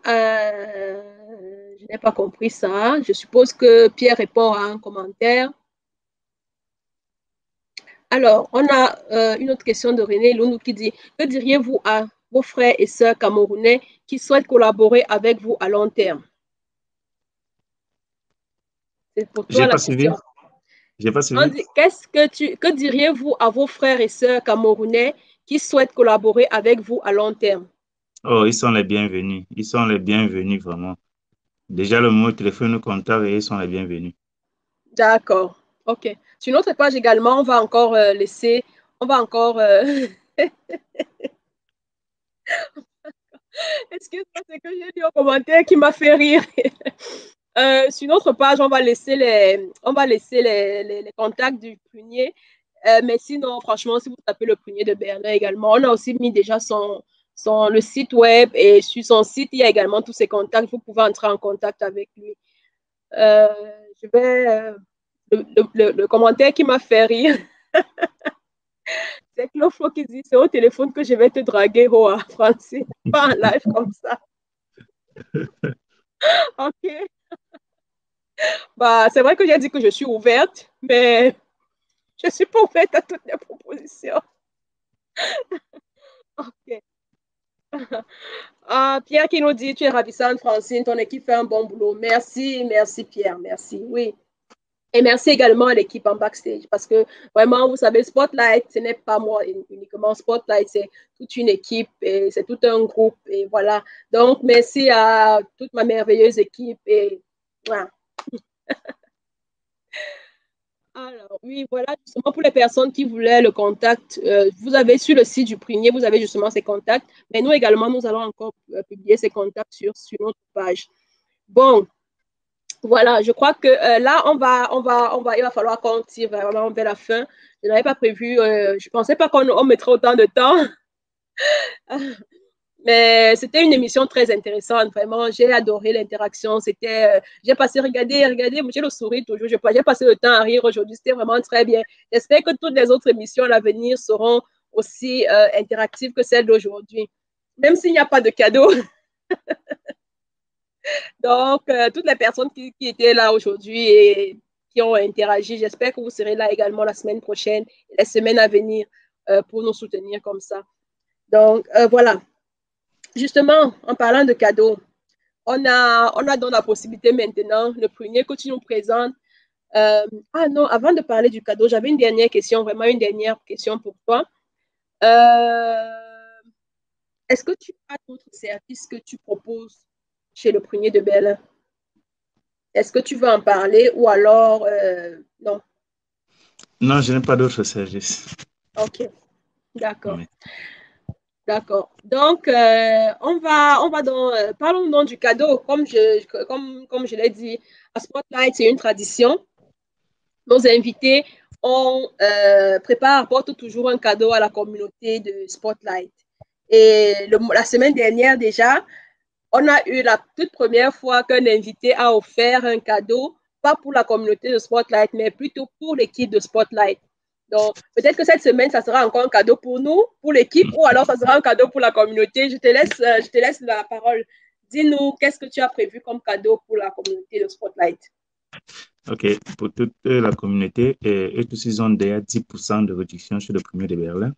Je n'ai pas compris ça. Je suppose que Pierre répond à un commentaire. Alors, on a une autre question de René Lounou qui dit, que diriez-vous à vos frères et sœurs camerounais qui souhaitent collaborer avec vous à long terme? C'est pour J'ai toi la pas suivi. question. J'ai pas suivi. Que diriez-vous à vos frères et sœurs camerounais qui souhaitent collaborer avec vous à long terme? Oh, ils sont les bienvenus. Ils sont les bienvenus, vraiment. Déjà, le mot téléphone nous contacte et ils sont les bienvenus. D'accord. OK. Sur notre page également, on va encore excuse-moi, c'est que j'ai lu un commentaire qui m'a fait rire. Sur notre page, on va laisser les contacts du prunier. Mais sinon, franchement, si vous tapez le prunier de Berlin également, on a aussi mis déjà le site web et sur son site, il y a également tous ses contacts. Vous pouvez entrer en contact avec lui. Euh, je vais, le commentaire qui m'a fait rire, c'est Claude Flo qui dit c'est au téléphone que je vais te draguer, Hoa, Francine, pas en live comme ça. OK. Bah, c'est vrai que j'ai dit que je suis ouverte, mais je ne suis pas ouverte à toutes les propositions. OK. Ah, Pierre qui nous dit, tu es ravissante, Francine, ton équipe fait un bon boulot. Merci, merci Pierre, merci. Oui. Et merci également à l'équipe en backstage parce que vraiment, vous savez, Spotlight, ce n'est pas moi uniquement. Spotlight, c'est toute une équipe et c'est tout un groupe. Et voilà. Donc, merci à toute ma merveilleuse équipe. Et voilà. Alors, oui, voilà, justement, pour les personnes qui voulaient le contact, vous avez sur le site du Prunier, vous avez justement ces contacts, mais nous également, nous allons encore publier ces contacts sur notre page. Bon, voilà, je crois que là, il va falloir qu'on tire vraiment vers la fin. Je n'avais pas prévu, je ne pensais pas qu'on mettrait autant de temps. Mais c'était une émission très intéressante, vraiment. J'ai adoré l'interaction. J'ai passé, regardez, j'ai le sourire toujours. J'ai passé le temps à rire aujourd'hui. C'était vraiment très bien. J'espère que toutes les autres émissions à l'avenir seront aussi interactives que celle d'aujourd'hui. Même s'il n'y a pas de cadeau. Donc, toutes les personnes qui étaient là aujourd'hui et qui ont interagi, j'espère que vous serez là également la semaine prochaine, les semaines à venir pour nous soutenir comme ça. Donc, voilà. Justement, en parlant de cadeaux, on a donc la possibilité maintenant, le premier que tu nous présentes. Ah non, avant de parler du cadeau, j'avais une dernière question, vraiment une dernière question pour toi. Est-ce que tu as d'autres services que tu proposes chez le Prunier de Berlin? Est-ce que tu veux en parler ou alors non? Non, je n'ai pas d'autres services. Ok, d'accord. Oui. D'accord. Donc, on va donc, parlons donc du cadeau. Comme je l'ai dit, à Spotlight, c'est une tradition. Nos invités apportent toujours un cadeau à la communauté de Spotlight. Et la semaine dernière déjà, on a eu la toute première fois qu'un invité a offert un cadeau, pas pour la communauté de Spotlight, mais plutôt pour l'équipe de Spotlight. Donc, peut-être que cette semaine, ça sera encore un cadeau pour nous, pour l'équipe, ou alors ça sera un cadeau pour la communauté. Je te laisse la parole. Dis-nous, qu'est-ce que tu as prévu comme cadeau pour la communauté de Spotlight? OK. Pour toute la communauté, eux tous, ils ont déjà 10% de réduction sur le premier de Berlin.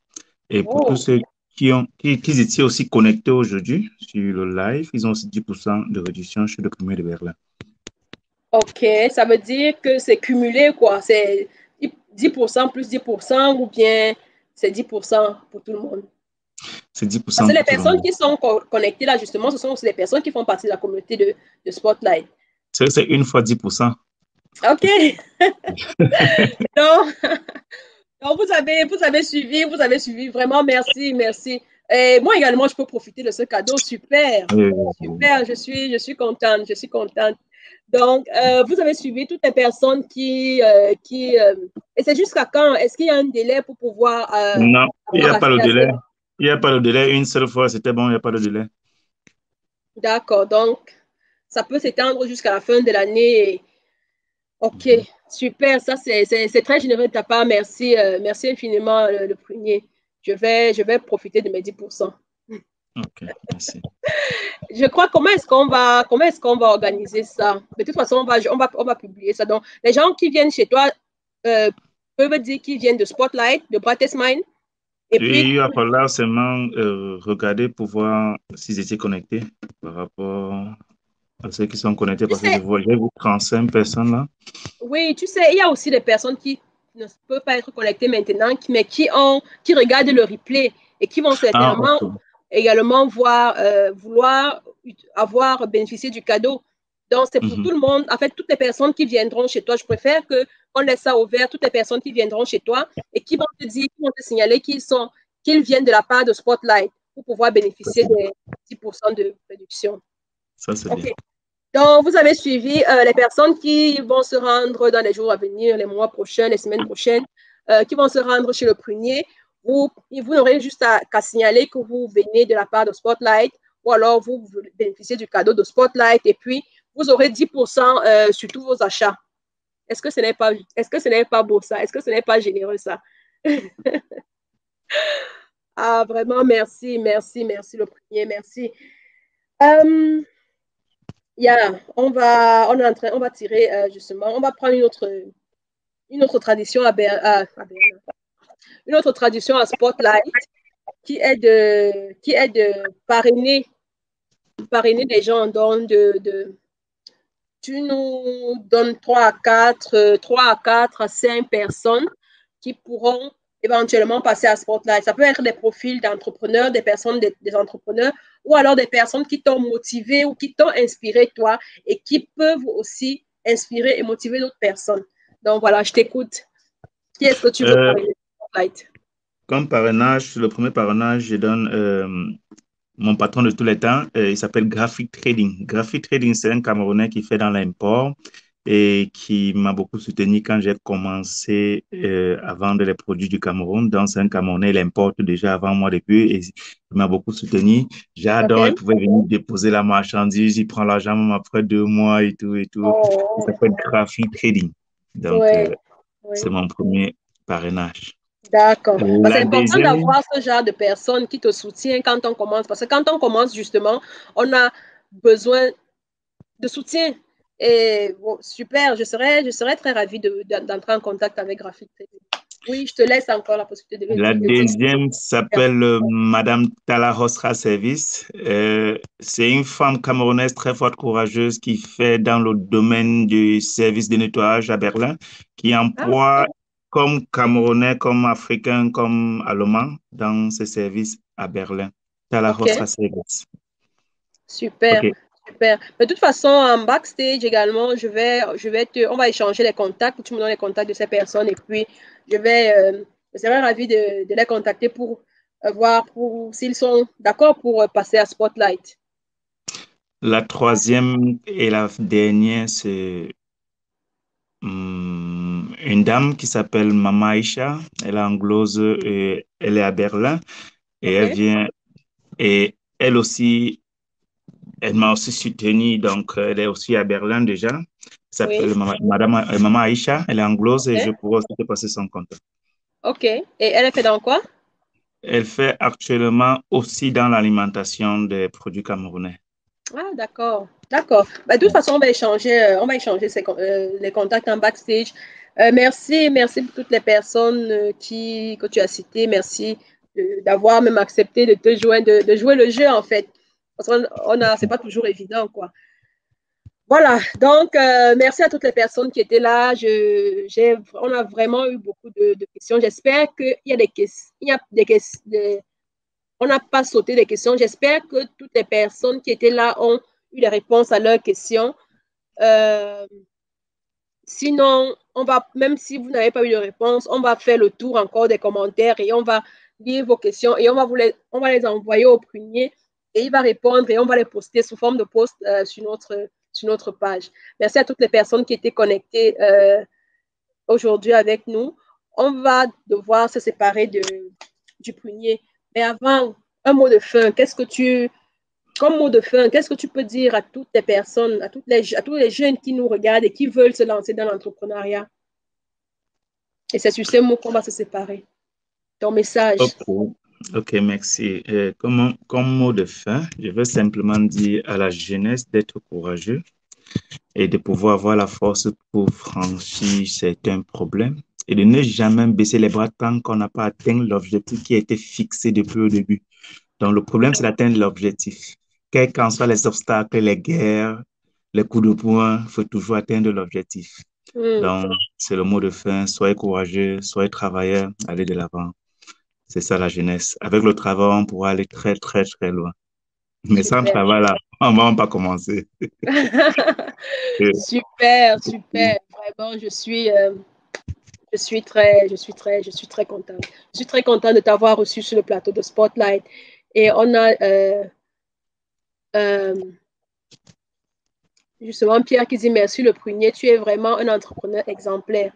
Et pour tous Oh, ceux qui étaient aussi connectés aujourd'hui sur le live, ils ont aussi 10% de réduction sur le premier de Berlin. ok, ça veut dire que c'est cumulé, quoi. C'est 10% plus 10% ou bien c'est 10% pour tout le monde? C'est Parce 10% que les pour tout le personnes monde. qui sont connectées là, justement, ce sont aussi les personnes qui font partie de la communauté de Spotlight. C'est une fois 10%. OK. Donc, donc vous avez suivi. Vraiment, merci, merci. Et moi également, je peux profiter de ce cadeau. Super, super. Je suis contente, je suis contente. Donc, vous avez suivi toutes les personnes et c'est jusqu'à quand? Est-ce qu'il y a un délai pour pouvoir Non, il n'y avoir a pas accès de à délai. ces... Il n'y a pas de délai. Une seule fois, c'était bon, il n'y a pas de délai. D'accord. Donc, ça peut s'étendre jusqu'à la fin de l'année. Ok, Mhm. super, ça c'est très généreux de ta part. Merci, merci infiniment, le premier. Je vais profiter de mes 10%. OK, merci. Je crois, comment est-ce qu'on va organiser ça? De toute façon, on va publier ça. Donc, les gens qui viennent chez toi euh, peuvent dire qu'ils viennent de Spotlight, de Brightest Mind. Et puis, Et il va falloir seulement regarder pour voir s'ils étaient connectés par rapport à ceux qui sont connectés tu parce que je sais, vois, j'ai vu 35 personnes là. oui, tu sais, il y a aussi des personnes qui ne peuvent pas être connectées maintenant, mais qui regardent le replay et qui vont Ah, certainement ok. également vouloir avoir bénéficié du cadeau. Donc, c'est pour tout Mhm. le monde. En fait, toutes les personnes qui viendront chez toi, je préfère qu'on laisse ça ouvert, toutes les personnes qui viendront chez toi et qui vont te dire, qui vont te signaler qu'ils viennent de la part de Spotlight pour pouvoir bénéficier des 10% de réduction. Ça, c'est bien. OK. Donc, vous avez suivi les personnes qui vont se rendre dans les jours à venir, les mois prochains, les semaines prochaines, qui vont se rendre chez le prunier. Vous n'aurez juste qu'à signaler que vous venez de la part de Spotlight ou alors vous bénéficiez du cadeau de Spotlight et puis vous aurez 10% sur tous vos achats. Est-ce que ce n'est pas beau ça? Est-ce que ce n'est pas généreux ça? Ah, vraiment, merci, merci, merci le prunier, merci. Euh, on va tirer justement, on va prendre une autre tradition à une autre tradition à Spotlight qui est de parrainer des gens. Donc, tu nous donnes 3 à 4 à 5 personnes qui pourront éventuellement passer à Spotlight. Ça peut être des profils d'entrepreneurs, des personnes, des entrepreneurs, ou alors des personnes qui t'ont motivé ou qui t'ont inspiré, toi, et qui peuvent aussi inspirer et motiver d'autres personnes. Donc voilà, je t'écoute. Qui est-ce que tu veux Euh, parrainer sur Spotlight? Comme parrainage, le premier parrainage, je donne mon patron de tous les temps. Il s'appelle Graphic Trading. Graphic Trading, c'est un Camerounais qui fait dans l'import et qui m'a beaucoup soutenu quand j'ai commencé à vendre les produits du Cameroun. Donc, c'est un Camerounais, il importe déjà avant moi depuis et il m'a beaucoup soutenu. J'adore, il OK. pouvait venir déposer la marchandise, il prend l'argent même après 2 mois et tout et tout. Il Oh, s'appelle Graphic Trading. Donc, ouais, c'est ouais. mon premier parrainage. D'accord. Bah, c'est La important deuxième, d'avoir ce genre de personnes qui te soutiennent quand on commence. Parce que quand on commence, justement, on a besoin de soutien. Et bon, super, je serais très ravie d'entrer en contact avec Graphic Trading. Oui, je te laisse encore la possibilité la de dire. deuxième s'appelle Madame Tala Hosra Service. C'est une femme camerounaise très forte, courageuse, qui fait dans le domaine du service de nettoyage à Berlin, qui Ah, emploie comme Camerounais, comme Africains, comme Allemands dans ses services à Berlin. Tala ok, Hosra Service. super, OK. super. De toute façon, en backstage également, on va échanger les contacts. Tu me donnes les contacts de ces personnes et puis je serais ravie de les contacter pour voir s'ils sont d'accord pour passer à Spotlight. La troisième et la dernière, c'est une dame qui s'appelle Mama Aisha. Elle est anglose et elle est à Berlin. Et Ok? elle vient, et elle aussi, elle m'a aussi soutenu, donc elle est aussi à Berlin déjà. Elle Oui. s'appelle Madame, Maman Aïcha, elle est anglose et je Ok. pourrais aussi te passer son contact. Ok. Et elle est fait dans quoi? Elle fait actuellement aussi dans l'alimentation des produits camerounais. Ah, d'accord. D'accord. Bah, de toute façon, on va échanger les contacts en backstage. Merci pour toutes les personnes que tu as citées. Merci d'avoir même accepté de te joindre, de jouer le jeu, en fait. Parce c'est pas toujours évident, quoi. Voilà. Donc, merci à toutes les personnes qui étaient là. On a vraiment eu beaucoup de questions. J'espère qu'il y a des questions, il y a des questions, on n'a pas sauté des questions. J'espère que toutes les personnes qui étaient là ont eu les réponses à leurs questions. Euh, Sinon, même si vous n'avez pas eu de réponse, on va faire le tour encore des commentaires et on va lire vos questions et on va les envoyer au prunier et il va répondre et on va les poster sous forme de post sur notre page. Merci à toutes les personnes qui étaient connectées aujourd'hui avec nous. On va devoir se séparer du prunier. Mais avant, un mot de fin. Comme mot de fin, qu'est-ce que tu peux dire à toutes les personnes, à tous les jeunes qui nous regardent et qui veulent se lancer dans l'entrepreneuriat? Et c'est sur ces mots qu'on va se séparer. Ton message. Ok, ok, merci. Comme mot de fin, je veux simplement dire à la jeunesse d'être courageux et de pouvoir avoir la force pour franchir certains problèmes et de ne jamais baisser les bras tant qu'on n'a pas atteint l'objectif qui a été fixé depuis le début. Donc, le problème, c'est d'atteindre l'objectif. Quels qu'en soient les obstacles, les guerres, les coups de poing, il faut toujours atteindre l'objectif. Mm, Donc, c'est le mot de fin. Soyez courageux, soyez travailleurs, allez de l'avant. C'est ça la jeunesse. Avec le travail, on pourra aller très, très, très loin. Mais sans super. travail, là, on va pas commencer. Super, super. Vraiment, je suis très contente. Je suis très contente de t'avoir reçu sur le plateau de Spotlight. Et on a euh, justement Pierre qui dit merci le prunier. Tu es vraiment un entrepreneur exemplaire.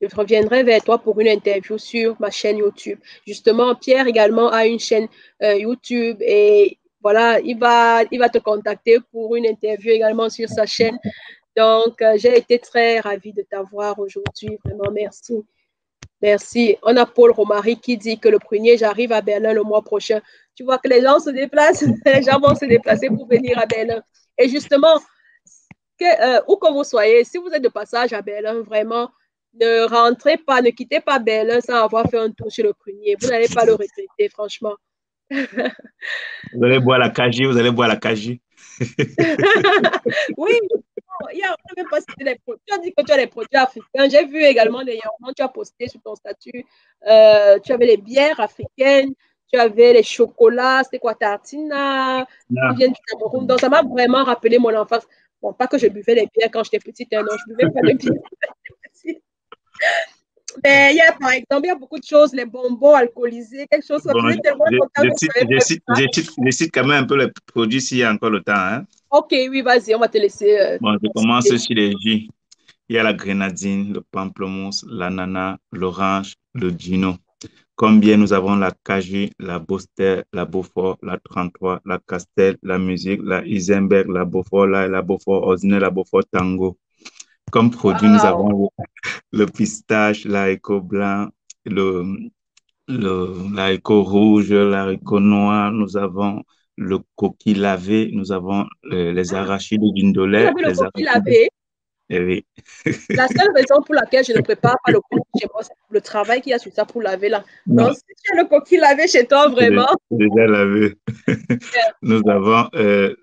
Je reviendrai vers toi pour une interview sur ma chaîne YouTube. Justement, Pierre également a une chaîne YouTube et voilà, il va te contacter pour une interview également sur sa chaîne. Donc, j'ai été très ravie de t'avoir aujourd'hui. Vraiment, merci. Merci. On a Paul Romary qui dit que le premier, j'arrive à Berlin le mois prochain. Tu vois que les gens se déplacent, les gens vont se déplacer pour venir à Berlin. Et justement, où que vous soyez, si vous êtes de passage à Berlin, vraiment, ne rentrez pas, ne quittez pas Berlin sans avoir fait un tour chez le prunier. Vous n'allez pas le regretter, franchement. Vous allez boire la KG, vous allez boire la KG. Oui, on ne même pas citer les produits. Tu as dit que tu as les produits africains. J'ai vu également dernièrement, tu as posté sur ton statut, tu avais les bières africaines, tu avais les chocolats, c'était quoi, tartina, qui Non. viennent du Cameroun. Donc, ça m'a vraiment rappelé mon enfance. Bon, pas que je buvais les bières quand j'étais petite, hein, non, je ne buvais pas les bières. Mais il y a, par exemple, il y a beaucoup de choses, les bonbons alcoolisés, quelque chose comme ça. Bon, Vous êtes tellement content que vous savez faire ça. je cite quand même un peu les produits s'il y a encore le temps, hein. Ok, oui, vas-y, on va te laisser. Bon, je commence citer. sur les jus. Il y a la grenadine, le pamplemousse, l'ananas, l'orange, le gino. Comme bien, nous avons la Caju, la Boster, la Beaufort, la 33, la Castel, la Musique, la Isenberg, la Beaufort, la Beaufort ordinaire, la Beaufort Tango. Comme produit, nous Wow. avons le pistache, l'haricot blanc, l'haricot rouge, l'haricot noir. Nous avons le coquille lavé, nous avons les arachides Vous d'Indolet, avez le les coquille arachides. lavé. Eh oui. La seule raison pour laquelle je ne prépare pas le coquille chez moi, c'est le travail qu'il y a sur ça pour laver là. Non, Donc, si tu as le coquille lavé chez toi, vraiment. c'est déjà lavé. Nous avons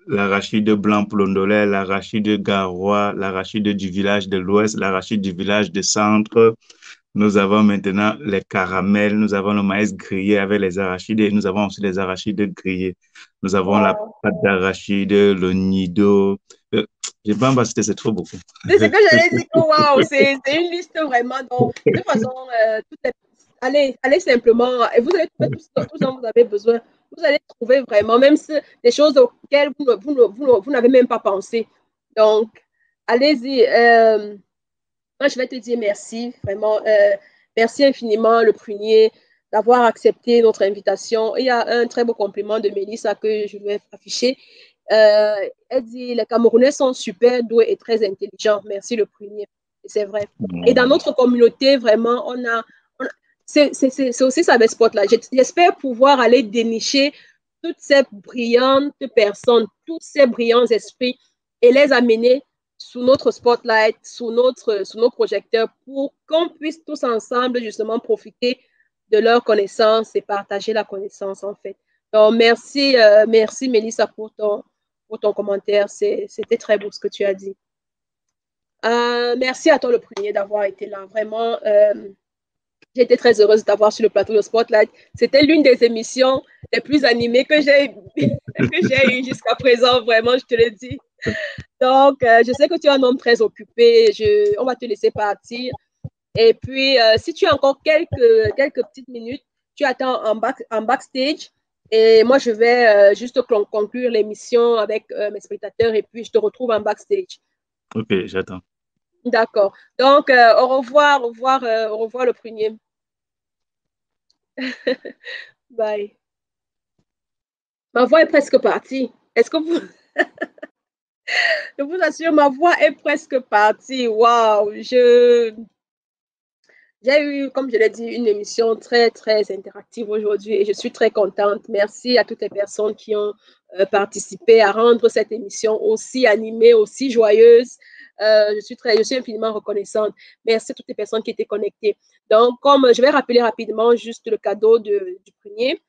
l'arachide blanc plondolet, l'arachide garrois, l'arachide du village de l'Ouest, l'arachide du village de Centre. Nous avons maintenant les caramels, nous avons le maïs grillé avec les arachides et nous avons aussi les arachides grillés. Nous avons la Wow. pâte d'arachide, le nido. Je ne sais pas, c'est trop beaucoup. C'est ce que j'allais dire que waouh, c'est une liste vraiment. Donc, de toute façon, allez simplement, et vous allez trouver tout ce dont vous avez besoin. Vous allez trouver vraiment, même si des choses auxquelles vous n'avez même pas pensé. Donc, allez-y. Moi, je vais te dire merci, vraiment. Merci infiniment, le prunier, d'avoir accepté notre invitation. Il y a un très beau compliment de Mélissa que je vais afficher. Elle dit, les Camerounais sont super doués et très intelligents. Merci, le prunier. C'est vrai. Et dans notre communauté, vraiment, c'est aussi ça, avec Spot là. J'espère pouvoir aller dénicher toutes ces brillantes personnes, tous ces brillants esprits et les amener sous notre spotlight, sous nos projecteurs pour qu'on puisse tous ensemble justement profiter de leur connaissance et partager la connaissance en fait. Donc merci, merci Mélissa pour ton commentaire. C'était très beau ce que tu as dit. Merci à toi le premier d'avoir été là. Vraiment, j'ai été très heureuse de t'avoir sur le plateau de Spotlight. C'était l'une des émissions les plus animées que j'ai eues jusqu'à présent, vraiment, je te le dis. Donc, je sais que tu es un homme très occupé. On va te laisser partir. Et puis, si tu as encore quelques petites minutes, tu attends en backstage. Et moi, je vais juste conclure l'émission avec mes spectateurs et puis je te retrouve en backstage. Ok, j'attends. D'accord. Donc, au revoir, au revoir le premier. Bye. Ma voix est presque partie. Est-ce que vous... Je vous assure, ma voix est presque partie. Waouh! J'ai eu, comme je l'ai dit, une émission très, très interactive aujourd'hui et je suis très contente. Merci à toutes les personnes qui ont participé à rendre cette émission aussi animée, aussi joyeuse. Je suis infiniment reconnaissante. Merci à toutes les personnes qui étaient connectées. Donc, comme je vais rappeler rapidement juste le cadeau du premier,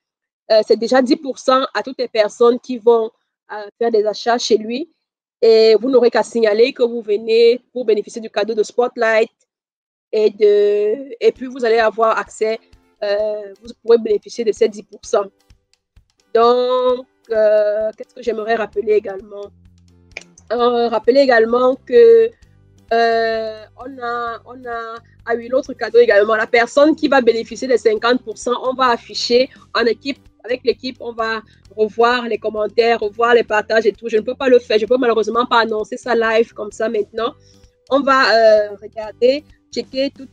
c'est déjà 10% à toutes les personnes qui vont faire des achats chez lui. Et vous n'aurez qu'à signaler que vous venez pour bénéficier du cadeau de Spotlight. Et puis, vous allez avoir accès, vous pourrez bénéficier de ces 10%. Donc, qu'est-ce que j'aimerais rappeler également? Rappeler également que on a eu l'autre cadeau également. La personne qui va bénéficier des 50%, on va afficher en équipe, avec l'équipe, on va revoir les commentaires, revoir les partages et tout. Je ne peux pas le faire, je ne peux malheureusement pas annoncer ça live comme ça maintenant. On va regarder, checker toutes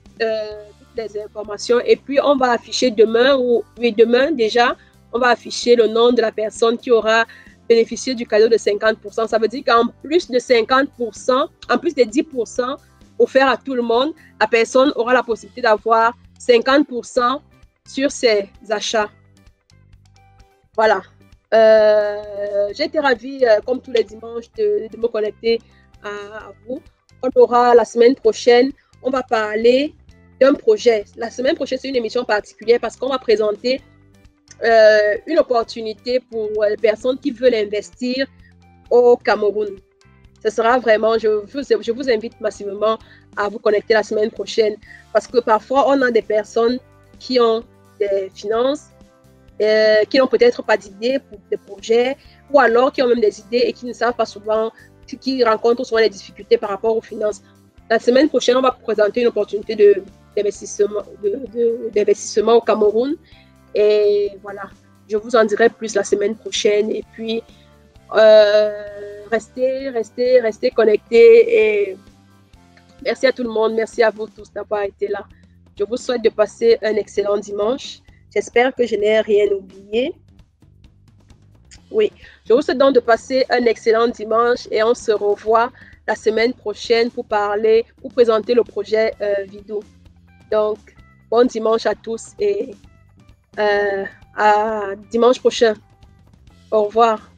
les informations et puis on va afficher demain, demain déjà, on va afficher le nom de la personne qui aura bénéficié du cadeau de 50%. Ça veut dire qu'en plus de 50%, en plus des 10% offerts à tout le monde, la personne aura la possibilité d'avoir 50% sur ses achats. Voilà. J'ai été ravie, comme tous les dimanches, de me connecter à vous. On aura la semaine prochaine, on va parler d'un projet. La semaine prochaine, c'est une émission particulière parce qu'on va présenter une opportunité pour les personnes qui veulent investir au Cameroun. Ce sera vraiment, je vous invite massivement à vous connecter la semaine prochaine parce que parfois, on a des personnes qui ont des finances, qui n'ont peut-être pas d'idées pour des projets ou alors qui ont même des idées et qui ne savent pas souvent, qui rencontrent souvent des difficultés par rapport aux finances. La semaine prochaine, on va présenter une opportunité d'investissement au Cameroun. Et voilà, je vous en dirai plus la semaine prochaine. Et puis, restez connectés. Et merci à tout le monde. Merci à vous tous d'avoir été là. Je vous souhaite de passer un excellent dimanche. J'espère que je n'ai rien oublié. Oui, je vous souhaite donc de passer un excellent dimanche et on se revoit la semaine prochaine pour présenter le projet vidéo. Donc, bon dimanche à tous et à dimanche prochain. Au revoir.